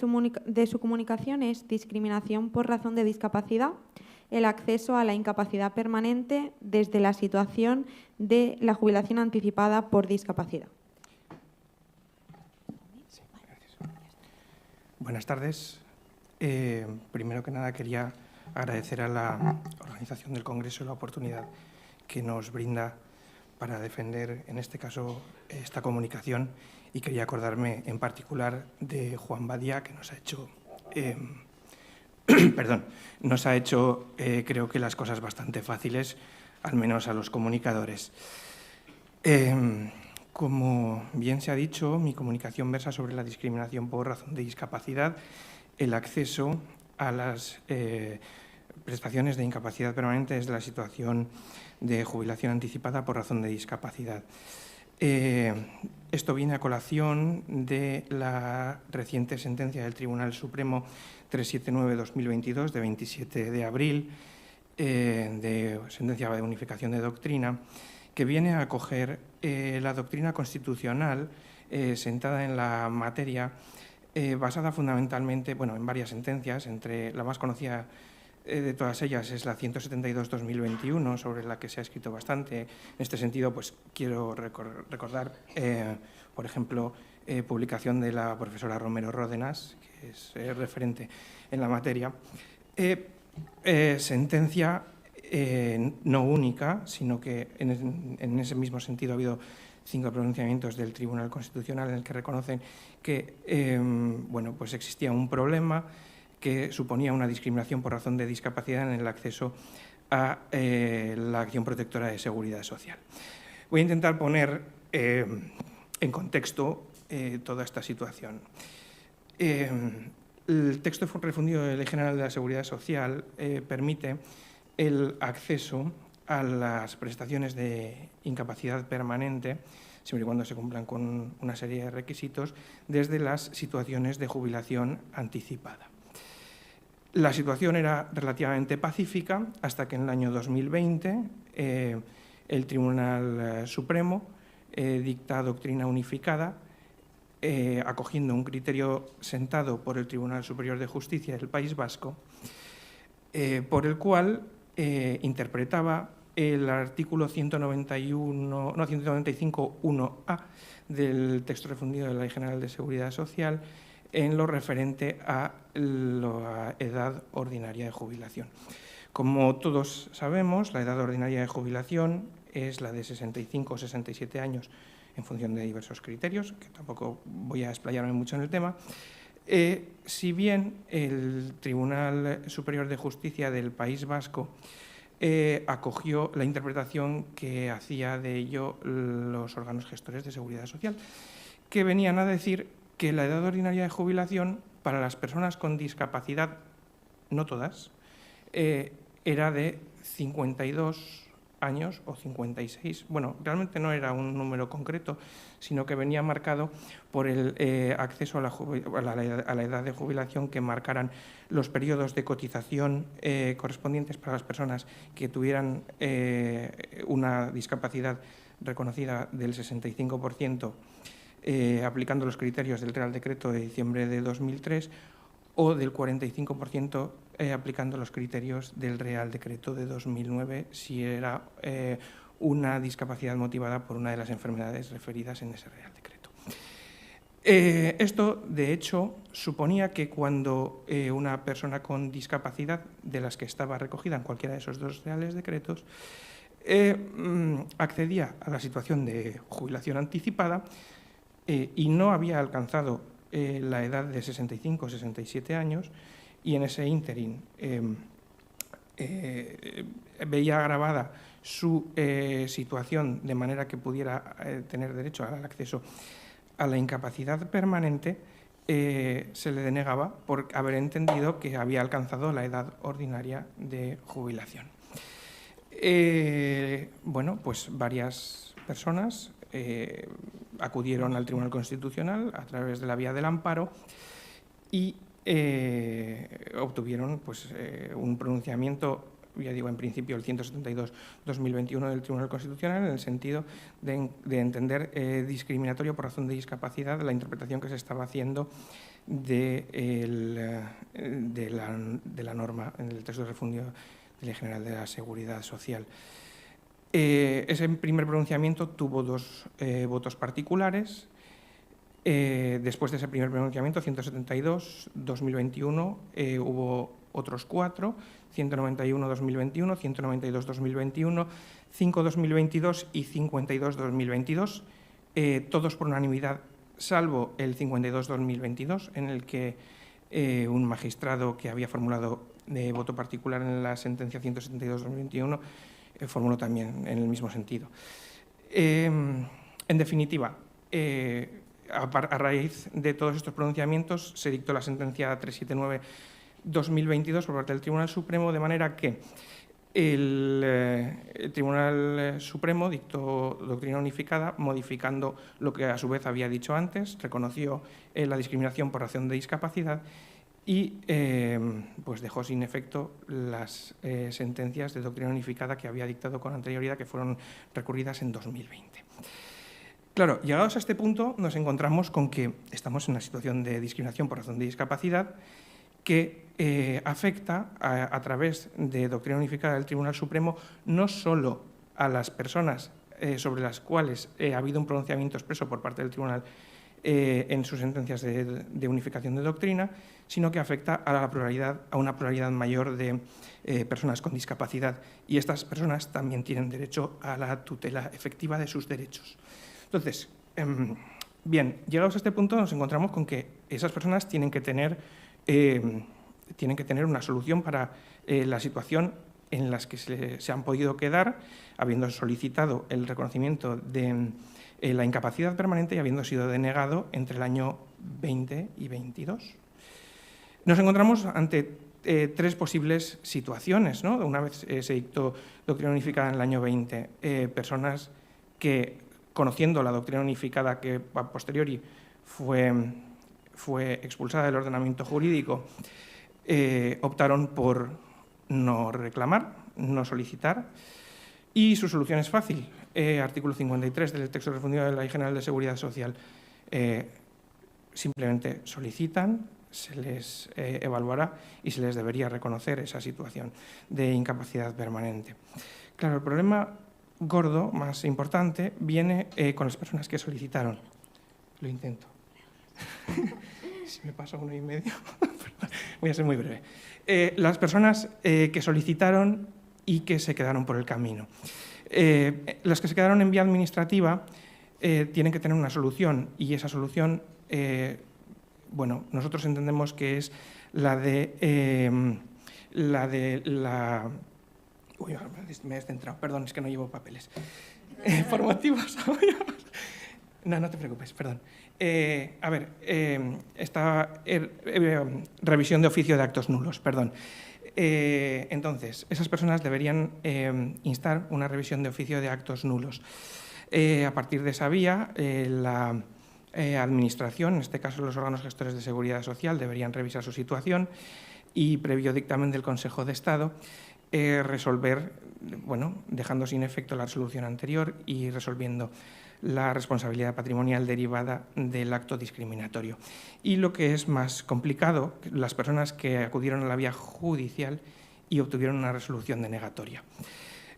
S1: su comunicación es Discriminación por razón de discapacidad, el acceso a la incapacidad permanente desde la situación de la jubilación anticipada por discapacidad.
S6: Buenas tardes. Primero que nada quería agradecer a la organización del Congreso la oportunidad que nos brinda para defender, en este caso, esta comunicación, y quería acordarme en particular de Juan Badía, que nos ha hecho, creo que las cosas bastante fáciles, al menos a los comunicadores. Como bien se ha dicho, mi comunicación versa sobre la discriminación por razón de discapacidad, el acceso a las prestaciones de incapacidad permanente desde la situación de jubilación anticipada por razón de discapacidad. Esto viene a colación de la reciente sentencia del Tribunal Supremo 379-2022 de 27 de abril, de sentencia de unificación de doctrina, que viene a acoger la doctrina constitucional sentada en la materia, basada fundamentalmente en varias sentencias. Entre la más conocida de todas ellas es la 172-2021, sobre la que se ha escrito bastante. En este sentido, pues quiero recordar, por ejemplo, publicación de la profesora Romero Ródenas, que es referente en la materia. Sentencia no única, sino que en ese mismo sentido ha habido 5 pronunciamientos del Tribunal Constitucional en el que reconocen que pues existía un problema que suponía una discriminación por razón de discapacidad en el acceso a la acción protectora de seguridad social. Voy a intentar poner en contexto toda esta situación. El texto refundido de la Ley General de la Seguridad Social permite el acceso a las prestaciones de incapacidad permanente, siempre y cuando se cumplan con una serie de requisitos, desde las situaciones de jubilación anticipada. La situación era relativamente pacífica hasta que en el año 2020 el Tribunal Supremo dicta doctrina unificada, acogiendo un criterio sentado por el Tribunal Superior de Justicia del País Vasco, por el cual interpretaba el artículo 195.1a del texto refundido de la Ley General de Seguridad Social en lo referente a la edad ordinaria de jubilación. Como todos sabemos, la edad ordinaria de jubilación es la de 65 o 67 años en función de diversos criterios, que tampoco voy a explayarme mucho en el tema. Si bien el Tribunal Superior de Justicia del País Vasco acogió la interpretación que hacía de ello los órganos gestores de seguridad social, que venían a decir que la edad ordinaria de jubilación para las personas con discapacidad, no todas, era de 52 años o 56. Bueno, realmente no era un número concreto, sino que venía marcado por el acceso a la edad de jubilación que marcaran los periodos de cotización correspondientes para las personas que tuvieran una discapacidad reconocida del 65%, aplicando los criterios del Real Decreto de diciembre de 2003, o del 45% aplicando los criterios del Real Decreto de 2009, si era una discapacidad motivada por una de las enfermedades referidas en ese Real Decreto. Esto, de hecho, suponía que cuando una persona con discapacidad, de las que estaba recogida en cualquiera de esos 2 Reales Decretos, accedía a la situación de jubilación anticipada y no había alcanzado la edad de 65 o 67 años, y en ese ínterin veía agravada su situación de manera que pudiera tener derecho al acceso a la incapacidad permanente, se le denegaba por haber entendido que había alcanzado la edad ordinaria de jubilación. Pues varias personas acudieron al Tribunal Constitucional a través de la vía del amparo y obtuvieron un pronunciamiento, ya digo, en principio el 172/2021 del Tribunal Constitucional, en el sentido de entender discriminatorio por razón de discapacidad la interpretación que se estaba haciendo de la norma en el texto refundido de Ley General de la Seguridad Social. Ese primer pronunciamiento tuvo 2 votos particulares. Después de ese primer pronunciamiento, 172/2021, hubo otros 4, 191/2021, 192/2021, 5/2022 y 52/2022, todos por unanimidad, salvo el 52/2022, en el que un magistrado que había formulado voto particular en la sentencia 172/2021 formuló también en el mismo sentido. En definitiva, a raíz de todos estos pronunciamientos se dictó la sentencia 379 2022 por parte del Tribunal Supremo, de manera que el Tribunal Supremo dictó doctrina unificada, modificando lo que a su vez había dicho antes, reconoció la discriminación por razón de discapacidad y pues dejó sin efecto las sentencias de doctrina unificada que había dictado con anterioridad, que fueron recurridas en 2020. Claro, llegados a este punto nos encontramos con que estamos en una situación de discriminación por razón de discapacidad que afecta a través de doctrina unificada del Tribunal Supremo no solo a las personas sobre las cuales ha habido un pronunciamiento expreso por parte del Tribunal en sus sentencias de unificación de doctrina, sino que afecta a una pluralidad mayor de personas con discapacidad, y estas personas también tienen derecho a la tutela efectiva de sus derechos. Entonces, bien, llegados a este punto nos encontramos con que esas personas tienen que tener una solución para la situación en las que se han podido quedar, habiendo solicitado el reconocimiento de la incapacidad permanente y habiendo sido denegado entre el año 20 y 22. Nos encontramos ante tres posibles situaciones, ¿no? Una vez se dictó doctrina unificada en el año 20, personas que, conociendo la doctrina unificada que a posteriori fue expulsada del ordenamiento jurídico, optaron por no reclamar, no solicitar, y su solución es fácil. Artículo 53 del texto refundido de la Ley General de Seguridad Social. Simplemente solicitan, se les evaluará y se les debería reconocer esa situación de incapacidad permanente. Claro, el problema gordo, más importante, viene con las personas que solicitaron. Lo intento. Si me paso 1 y medio, voy a ser muy breve. Las personas que solicitaron y que se quedaron por el camino. Las que se quedaron en vía administrativa tienen que tener una solución, y esa solución, bueno, nosotros entendemos que es la de Uy, me he descentrado, perdón, es que no llevo papeles. Formativos. No te preocupes, perdón. A ver, esta revisión de oficio de actos nulos, perdón. Entonces, esas personas deberían instar una revisión de oficio de actos nulos. A partir de esa vía, la Administración, en este caso los órganos gestores de seguridad social, deberían revisar su situación y, previo dictamen del Consejo de Estado, resolver, bueno, dejando sin efecto la resolución anterior y resolviendo la responsabilidad patrimonial derivada del acto discriminatorio. Y lo que es más complicado, las personas que acudieron a la vía judicial y obtuvieron una resolución denegatoria.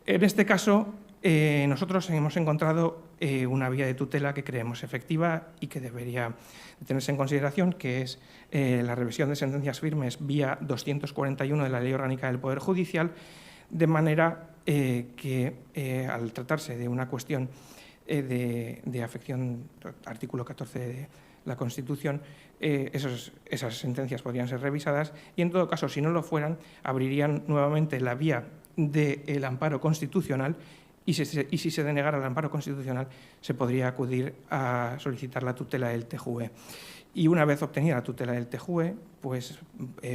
S6: En este caso, nosotros hemos encontrado una vía de tutela que creemos efectiva y que debería tenerse en consideración, que es la revisión de sentencias firmes vía 241 de la Ley Orgánica del Poder Judicial, de manera que al tratarse de una cuestión de afección, artículo 14 de la Constitución, esas sentencias podrían ser revisadas y, en todo caso, si no lo fueran, abrirían nuevamente la vía del amparo constitucional, y si se denegara el amparo constitucional, se podría acudir a solicitar la tutela del TJUE. Y una vez obtenida la tutela del TJUE, pues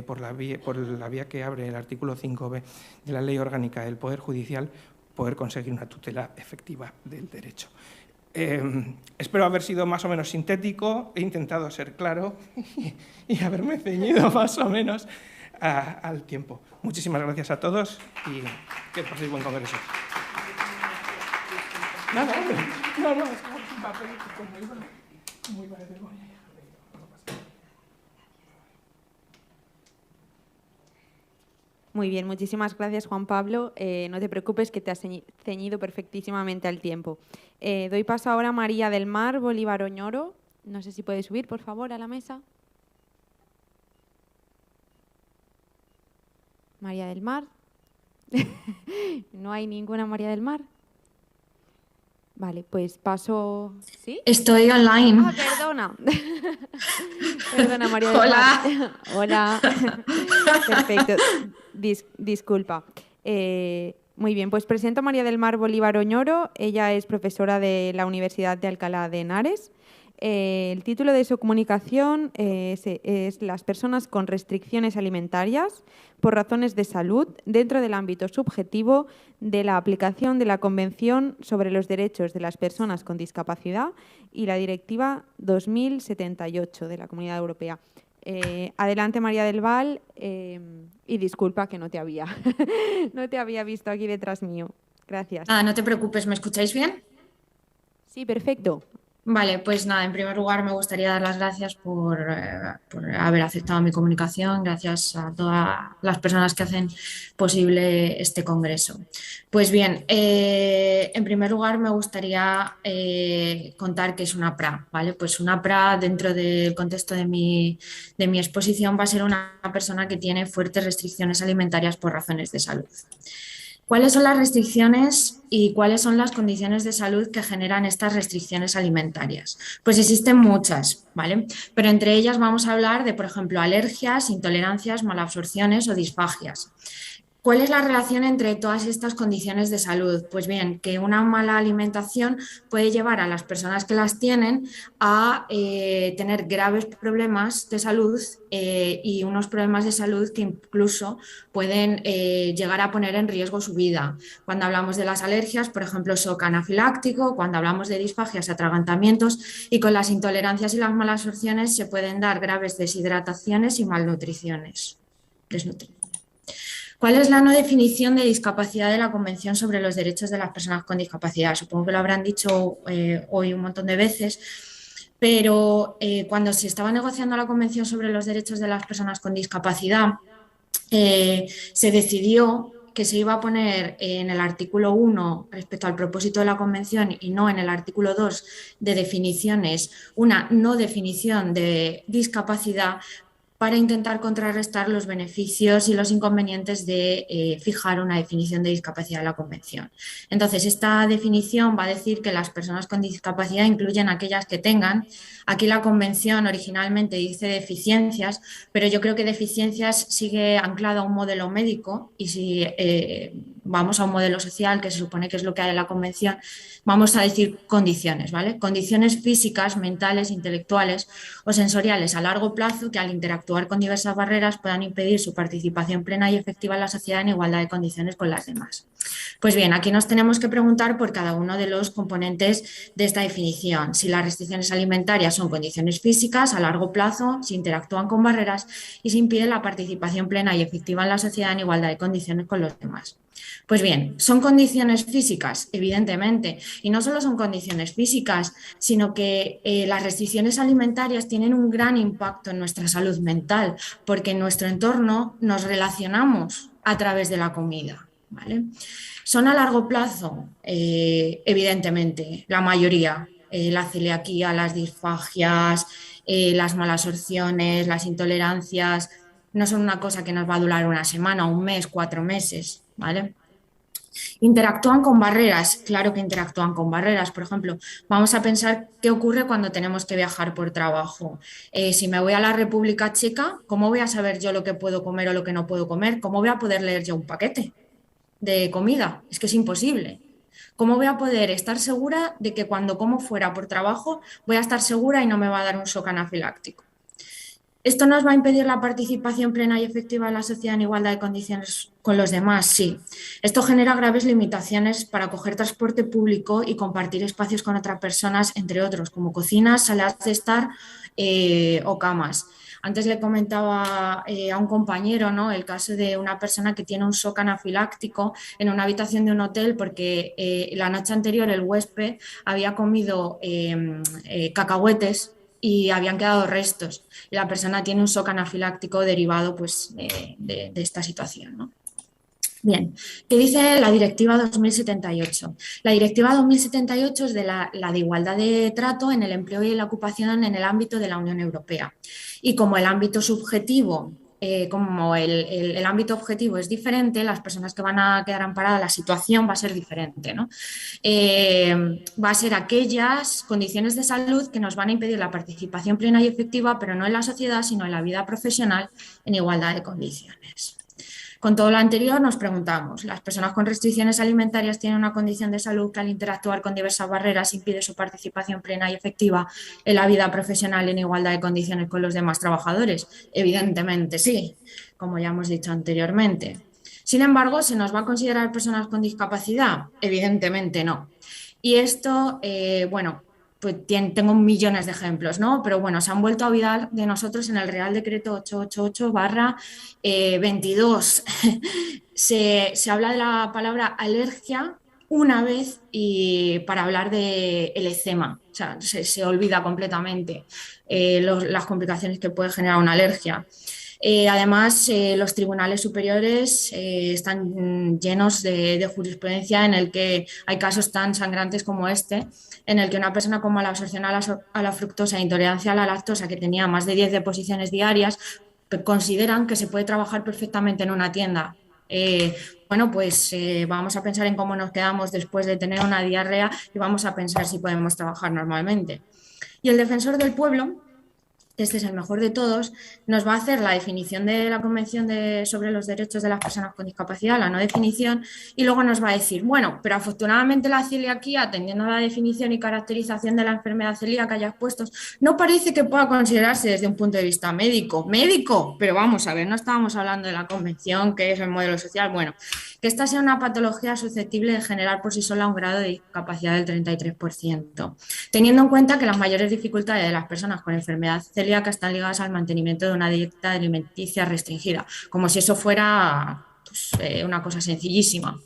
S6: por la vía que abre el artículo 5b de la Ley Orgánica del Poder Judicial, poder conseguir una tutela efectiva del derecho. Espero haber sido más o menos sintético, he intentado ser claro y haberme ceñido más o menos al tiempo. Muchísimas gracias a todos y que paséis buen congreso. Nada, hombre. No, es como un papel como iba a decir.
S1: Muy bien, muchísimas gracias, Juan Pablo. No te preocupes, que te has ceñido perfectísimamente al tiempo. Doy paso ahora a María del Mar Bolívar Oñoro. No sé si puede subir, por favor, a la mesa. María del Mar. ¿No hay ninguna María del Mar? Vale, pues paso... ¿Sí?
S7: Estoy online.
S1: Ah, perdona. Perdona, María del
S7: Hola.
S1: Mar. Hola. Perfecto. Disculpa. Muy bien, pues presento a María del Mar Bolívar Oñoro. Ella es profesora de la Universidad de Alcalá de Henares. El título de su comunicación es Las personas con restricciones alimentarias por razones de salud dentro del ámbito subjetivo de la aplicación de la Convención sobre los Derechos de las Personas con Discapacidad y la Directiva 2078 de la Comunidad Europea. Adelante, María del Val, y disculpa que no te había visto aquí detrás mío. Gracias.
S7: Nada, no te preocupes, ¿me escucháis bien?
S1: Sí, perfecto.
S7: Vale, pues nada, en primer lugar me gustaría dar las gracias por haber aceptado mi comunicación, gracias a todas las personas que hacen posible este congreso. Pues bien, en primer lugar me gustaría contar qué es una PRA, ¿vale? Pues una PRA, dentro del contexto de mi exposición, va a ser una persona que tiene fuertes restricciones alimentarias por razones de salud. ¿Cuáles son las restricciones y cuáles son las condiciones de salud que generan estas restricciones alimentarias? Pues existen muchas, ¿vale? Pero entre ellas vamos a hablar de, por ejemplo, alergias, intolerancias, malabsorciones o disfagias. ¿Cuál es la relación entre todas estas condiciones de salud? Pues bien, que una mala alimentación puede llevar a las personas que las tienen a tener graves problemas de salud y unos problemas de salud que incluso pueden llegar a poner en riesgo su vida. Cuando hablamos de las alergias, por ejemplo, shock anafiláctico, cuando hablamos de disfagias, atragantamientos, y con las intolerancias y las malabsorciones se pueden dar graves deshidrataciones y malnutriciones. ¿Cuál es la no definición de discapacidad de la Convención sobre los Derechos de las Personas con Discapacidad? Supongo que lo habrán dicho hoy un montón de veces, pero cuando se estaba negociando la Convención sobre los Derechos de las Personas con Discapacidad, se decidió que se iba a poner en el artículo 1 respecto al propósito de la Convención y no en el artículo 2 de definiciones, una no definición de discapacidad para intentar contrarrestar los beneficios y los inconvenientes de fijar una definición de discapacidad en la Convención. Entonces, esta definición va a decir que las personas con discapacidad incluyen aquellas que tengan. Aquí la Convención originalmente dice deficiencias, pero yo creo que deficiencias sigue anclado a un modelo médico y si vamos a un modelo social, que se supone que es lo que hay en la Convención, vamos a decir condiciones, ¿vale? Condiciones físicas, mentales, intelectuales o sensoriales a largo plazo que al interactuar con diversas barreras puedan impedir su participación plena y efectiva en la sociedad en igualdad de condiciones con las demás. Pues bien, aquí nos tenemos que preguntar por cada uno de los componentes de esta definición. Si las restricciones alimentarias son condiciones físicas a largo plazo, si interactúan con barreras y si impide la participación plena y efectiva en la sociedad en igualdad de condiciones con los demás. Pues bien, ¿son condiciones físicas? Evidentemente. Y no solo son condiciones físicas, sino que las restricciones alimentarias tienen un gran impacto en nuestra salud mental, porque en nuestro entorno nos relacionamos a través de la comida, ¿vale? Son a largo plazo, evidentemente, la mayoría. La celiaquía, las disfagias, las malabsorciones, las intolerancias, no son una cosa que nos va a durar una semana, un mes, 4 meses, ¿vale? ¿Interactúan con barreras? Claro que interactúan con barreras. Por ejemplo, vamos a pensar qué ocurre cuando tenemos que viajar por trabajo. Si me voy a la República Checa, ¿cómo voy a saber yo lo que puedo comer o lo que no puedo comer? ¿Cómo voy a poder leer yo un paquete de comida? Es que es imposible. ¿Cómo voy a poder estar segura de que cuando como fuera por trabajo voy a estar segura y no me va a dar un shock anafiláctico? ¿Esto nos va a impedir la participación plena y efectiva en la sociedad en igualdad de condiciones con los demás? Sí. Esto genera graves limitaciones para coger transporte público y compartir espacios con otras personas, entre otros, como cocinas, salas de estar o camas. Antes le comentaba a un compañero, ¿no?, el caso de una persona que tiene un shock anafiláctico en una habitación de un hotel porque la noche anterior el huésped había comido cacahuetes y habían quedado restos. Y la persona tiene un shock anafiláctico derivado pues, de esta situación, ¿no? Bien, ¿qué dice la Directiva 2078? La Directiva 2078 es de la de igualdad de trato en el empleo y en la ocupación en el ámbito de la Unión Europea. Y como el ámbito subjetivo, como el ámbito objetivo es diferente, las personas que van a quedar amparadas, la situación va a ser diferente, ¿no? Va a ser aquellas condiciones de salud que nos van a impedir la participación plena y efectiva, pero no en la sociedad, sino en la vida profesional en igualdad de condiciones. Con todo lo anterior nos preguntamos, ¿las personas con restricciones alimentarias tienen una condición de salud que al interactuar con diversas barreras impide su participación plena y efectiva en la vida profesional en igualdad de condiciones con los demás trabajadores? Evidentemente sí, como ya hemos dicho anteriormente. Sin embargo, ¿se nos va a considerar personas con discapacidad? Evidentemente no. Y esto, bueno, pues tengo millones de ejemplos, ¿no? Pero bueno, se han vuelto a olvidar de nosotros en el Real Decreto 888/22. Se habla de la palabra alergia una vez y para hablar de el eczema, o sea, se olvida completamente las complicaciones que puede generar una alergia. Además, los tribunales superiores están llenos de jurisprudencia en el que hay casos tan sangrantes como este, en el que una persona con mala absorción a la fructosa e intolerancia a la lactosa, que tenía más de 10 deposiciones diarias, consideran que se puede trabajar perfectamente en una tienda. Bueno, pues vamos a pensar en cómo nos quedamos después de tener una diarrea y vamos a pensar si podemos trabajar normalmente. Y el defensor del pueblo, este es el mejor de todos, nos va a hacer la definición de la Convención sobre los Derechos de las Personas con Discapacidad, la no definición, y luego nos va a decir, bueno, pero afortunadamente la celiaquía, atendiendo a la definición y caracterización de la enfermedad celíaca ya expuestos, no parece que pueda considerarse desde un punto de vista médico. ¡Médico! Pero vamos a ver, no estábamos hablando de la Convención, que es el modelo social. Bueno, que esta sea una patología susceptible de generar por sí sola un grado de discapacidad del 33%, teniendo en cuenta que las mayores dificultades de las personas con enfermedad celíaca están ligadas al mantenimiento de una dieta alimenticia restringida, como si eso fuera pues, una cosa sencillísima.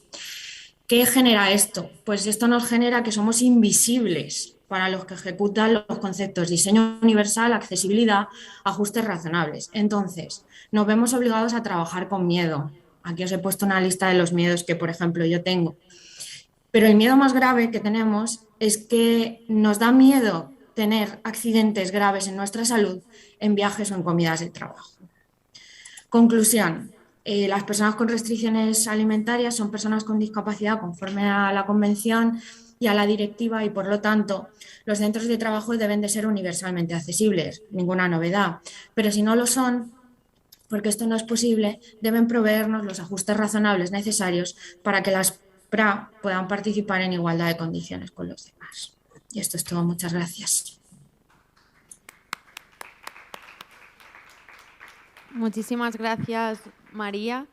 S7: ¿Qué genera esto? Pues esto nos genera que somos invisibles para los que ejecutan los conceptos diseño universal, accesibilidad, ajustes razonables. Entonces, nos vemos obligados a trabajar con miedo. Aquí os he puesto una lista de los miedos que, por ejemplo, yo tengo. Pero el miedo más grave que tenemos es que nos da miedo tener accidentes graves en nuestra salud en viajes o en comidas de trabajo. Conclusión. Las personas con restricciones alimentarias son personas con discapacidad conforme a la Convención y a la directiva y, por lo tanto, los centros de trabajo deben de ser universalmente accesibles. Ninguna novedad. Pero si no lo son, porque esto no es posible, deben proveernos los ajustes razonables necesarios para que las PRA puedan participar en igualdad de condiciones con los demás. Y esto es todo. Muchas gracias.
S1: Muchísimas gracias, María.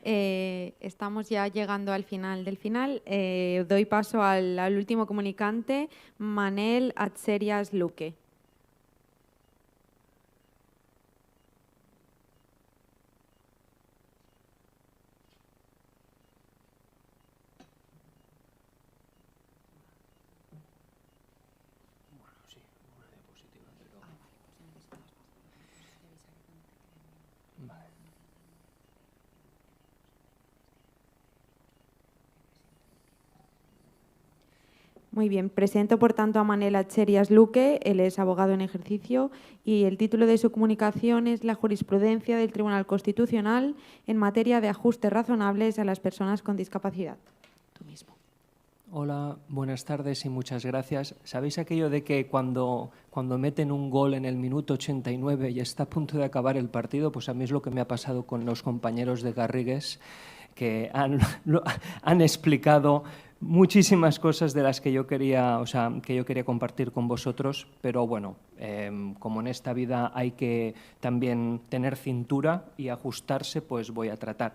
S1: Estamos ya llegando al final del final. Doy paso al último comunicante, Manel Atserias Luque. Muy bien, presento por tanto a Manel Atserias Luque, él es abogado en ejercicio y el título de su comunicación es La jurisprudencia del Tribunal Constitucional en materia de ajustes razonables a las personas con discapacidad. Tú mismo.
S8: Hola, buenas tardes y muchas gracias. ¿Sabéis aquello de que cuando meten un gol en el minuto 89 y está a punto de acabar el partido? Pues a mí es lo que me ha pasado con los compañeros de Garrigues, que han explicado muchísimas cosas de las que yo quería, compartir con vosotros, pero bueno, como en esta vida hay que también tener cintura y ajustarse, pues voy a tratar.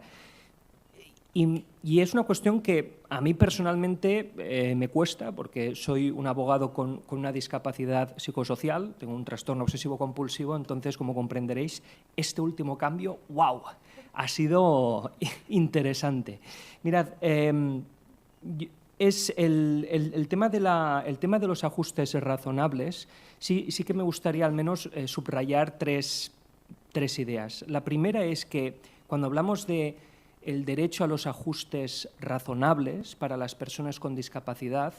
S8: Y es una cuestión que a mí personalmente me cuesta, porque soy un abogado con una discapacidad psicosocial, tengo un trastorno obsesivo-compulsivo, entonces, como comprenderéis, este último cambio, ¡wow!, ha sido interesante. Mirad, es el tema de los ajustes razonables. Sí que me gustaría al menos subrayar tres ideas. La primera es que cuando hablamos de el derecho a los ajustes razonables para las personas con discapacidad,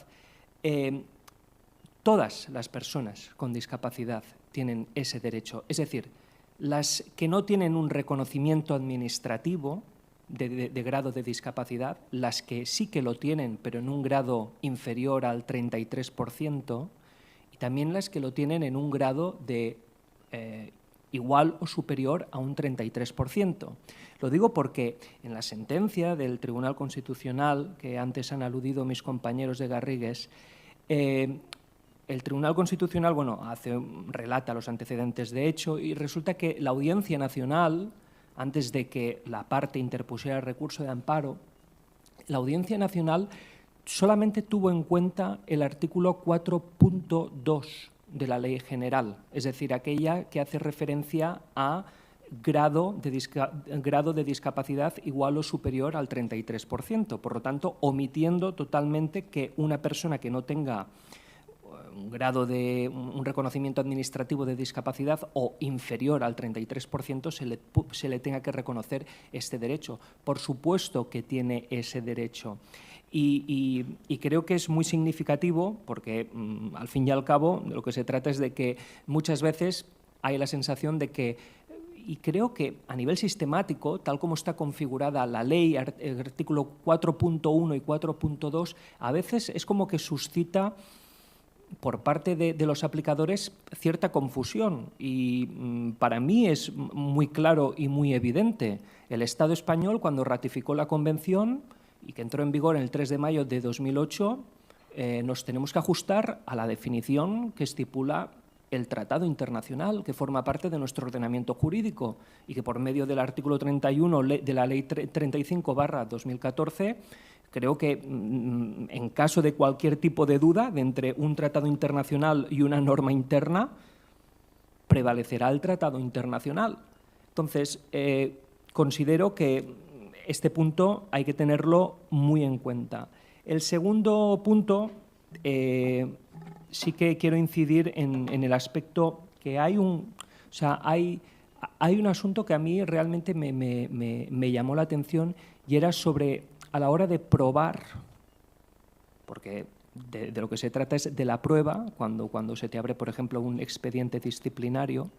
S8: todas las personas con discapacidad tienen ese derecho. Es decir, las que no tienen un reconocimiento administrativo de grado de discapacidad, las que sí que lo tienen, pero en un grado inferior al 33%, y también las que lo tienen en un grado de igual o superior a un 33%. Lo digo porque en la sentencia del Tribunal Constitucional, que antes han aludido mis compañeros de Garrigues, el Tribunal Constitucional relata los antecedentes de hecho y resulta que la Audiencia Nacional, antes de que la parte interpusiera el recurso de amparo, la Audiencia Nacional solamente tuvo en cuenta el artículo 4.2 de la Ley General, es decir, aquella que hace referencia a grado de discapacidad igual o superior al 33%. Por lo tanto, omitiendo totalmente que una persona que no tenga un reconocimiento administrativo de discapacidad o inferior al 33% se le tenga que reconocer este derecho. Por supuesto que tiene ese derecho. Y creo que es muy significativo porque, al fin y al cabo, de lo que se trata es de que muchas veces hay la sensación de que, y creo que a nivel sistemático, tal como está configurada la ley, el artículo 4.1 y 4.2, a veces es como que suscita por parte de los aplicadores cierta confusión y para mí es muy claro y muy evidente. El Estado español, cuando ratificó la Convención y que entró en vigor el 3 de mayo de 2008, nos tenemos que ajustar a la definición que estipula el tratado internacional que forma parte de nuestro ordenamiento jurídico y que por medio del artículo 31 de la Ley 35/2014 creo que en caso de cualquier tipo de duda de entre un tratado internacional y una norma interna, prevalecerá el tratado internacional. Entonces, considero que este punto hay que tenerlo muy en cuenta. El segundo punto, sí que quiero incidir en el aspecto que hay un asunto que a mí realmente me llamó la atención y era sobre a la hora de probar, porque de lo que se trata es de la prueba, cuando se te abre, por ejemplo, un expediente disciplinario.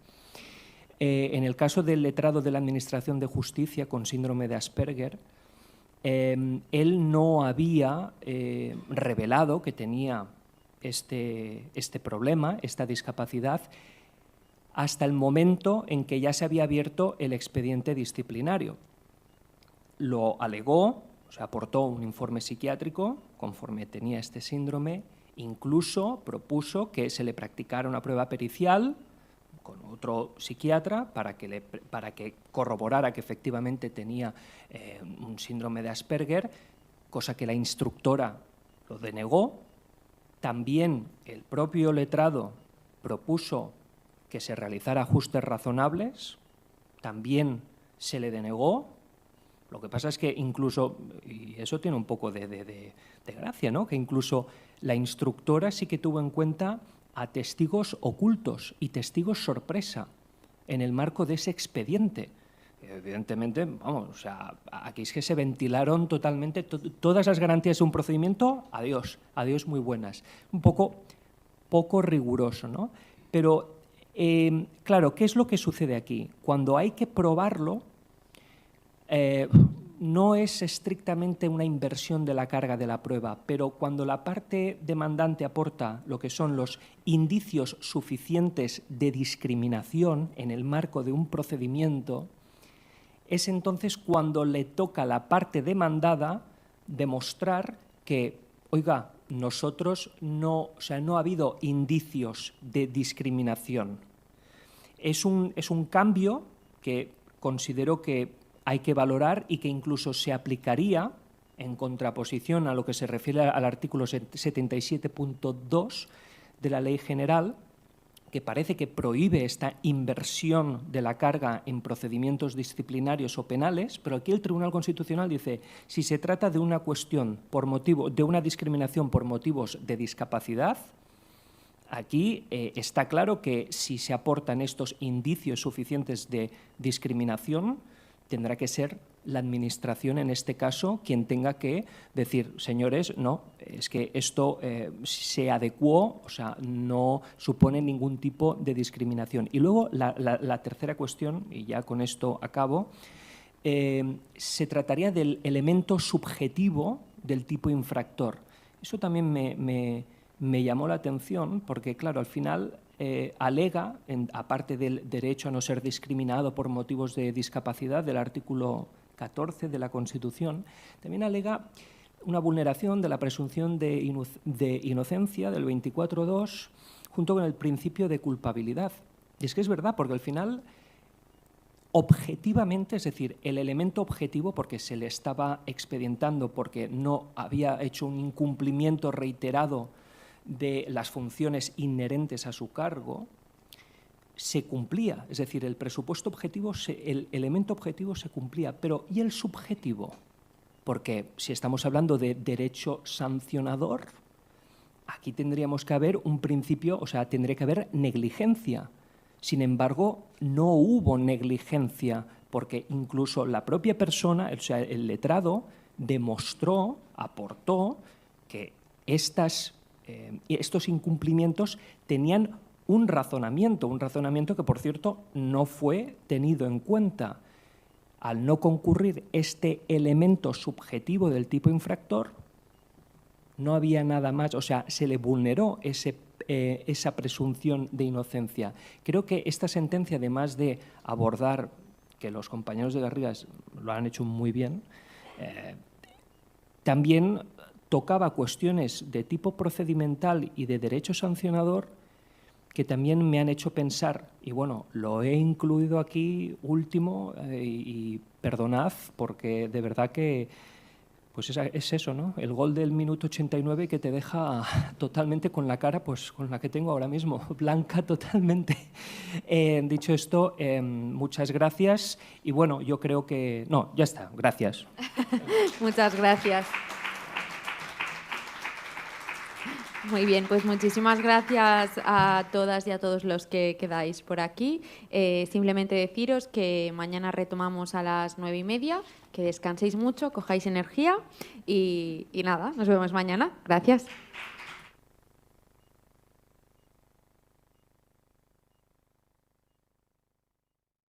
S8: En el caso del letrado de la Administración de Justicia con síndrome de Asperger, él no había revelado que tenía este problema, esta discapacidad, hasta el momento en que ya se había abierto el expediente disciplinario. Lo alegó, o sea, aportó un informe psiquiátrico conforme tenía este síndrome, incluso propuso que se le practicara una prueba pericial con otro psiquiatra para que corroborara que efectivamente tenía un síndrome de Asperger, cosa que la instructora lo denegó. También el propio letrado propuso que se realizara ajustes razonables, también se le denegó. Lo que pasa es que incluso, y eso tiene un poco de gracia, ¿no?, que incluso la instructora sí que tuvo en cuenta a testigos ocultos y testigos sorpresa en el marco de ese expediente. Evidentemente, vamos, o sea, aquí es que se ventilaron totalmente todas las garantías de un procedimiento, adiós muy buenas. Un poco riguroso, ¿no? Pero, claro, ¿qué es lo que sucede aquí? Cuando hay que probarlo, no es estrictamente una inversión de la carga de la prueba, pero cuando la parte demandante aporta lo que son los indicios suficientes de discriminación en el marco de un procedimiento, es entonces cuando le toca a la parte demandada demostrar que, oiga, nosotros no ha habido indicios de discriminación. Es un cambio que considero que hay que valorar y que incluso se aplicaría en contraposición a lo que se refiere al artículo 77.2 de la Ley General, que parece que prohíbe esta inversión de la carga en procedimientos disciplinarios o penales, pero aquí el Tribunal Constitucional dice, si se trata de una cuestión de una discriminación por motivos de discapacidad, aquí está claro que si se aportan estos indicios suficientes de discriminación, tendrá que ser la Administración, en este caso, quien tenga que decir, señores, no, es que esto se adecuó, o sea, no supone ningún tipo de discriminación. Y luego la tercera cuestión, y ya con esto acabo, se trataría del elemento subjetivo del tipo infractor. Eso también me llamó la atención porque, claro, al final alega, aparte del derecho a no ser discriminado por motivos de discapacidad del artículo 14 de la Constitución, también alega una vulneración de la presunción de inocencia del 24.2 junto con el principio de culpabilidad. Y es que es verdad, porque al final, objetivamente, es decir, el elemento objetivo, porque se le estaba expedientando porque no había hecho un incumplimiento reiterado de las funciones inherentes a su cargo, se cumplía. Es decir, el presupuesto objetivo, el elemento objetivo se cumplía. Pero ¿y el subjetivo? Porque si estamos hablando de derecho sancionador, aquí tendríamos que haber un principio, o sea, tendría que haber negligencia. Sin embargo, no hubo negligencia, porque incluso la propia persona, o sea, el letrado, demostró, aportó que estos incumplimientos tenían un razonamiento que, por cierto, no fue tenido en cuenta. Al no concurrir este elemento subjetivo del tipo infractor, no había nada más, o sea, se le vulneró esa presunción de inocencia. Creo que esta sentencia, además de abordar, que los compañeros de Garrigas lo han hecho muy bien, también tocaba cuestiones de tipo procedimental y de derecho sancionador que también me han hecho pensar, y bueno, lo he incluido aquí último, y perdonad, porque de verdad que pues es eso, ¿no? El gol del minuto 89 que te deja totalmente con la cara, pues con la que tengo ahora mismo, blanca totalmente. Dicho esto, muchas gracias, y bueno, yo creo que... No, ya está, gracias.
S1: Muchas gracias. Muy bien, pues muchísimas gracias a todas y a todos los que quedáis por aquí. Simplemente deciros que mañana retomamos a las 9:30, que descanséis mucho, cojáis energía y nada, nos vemos mañana. Gracias.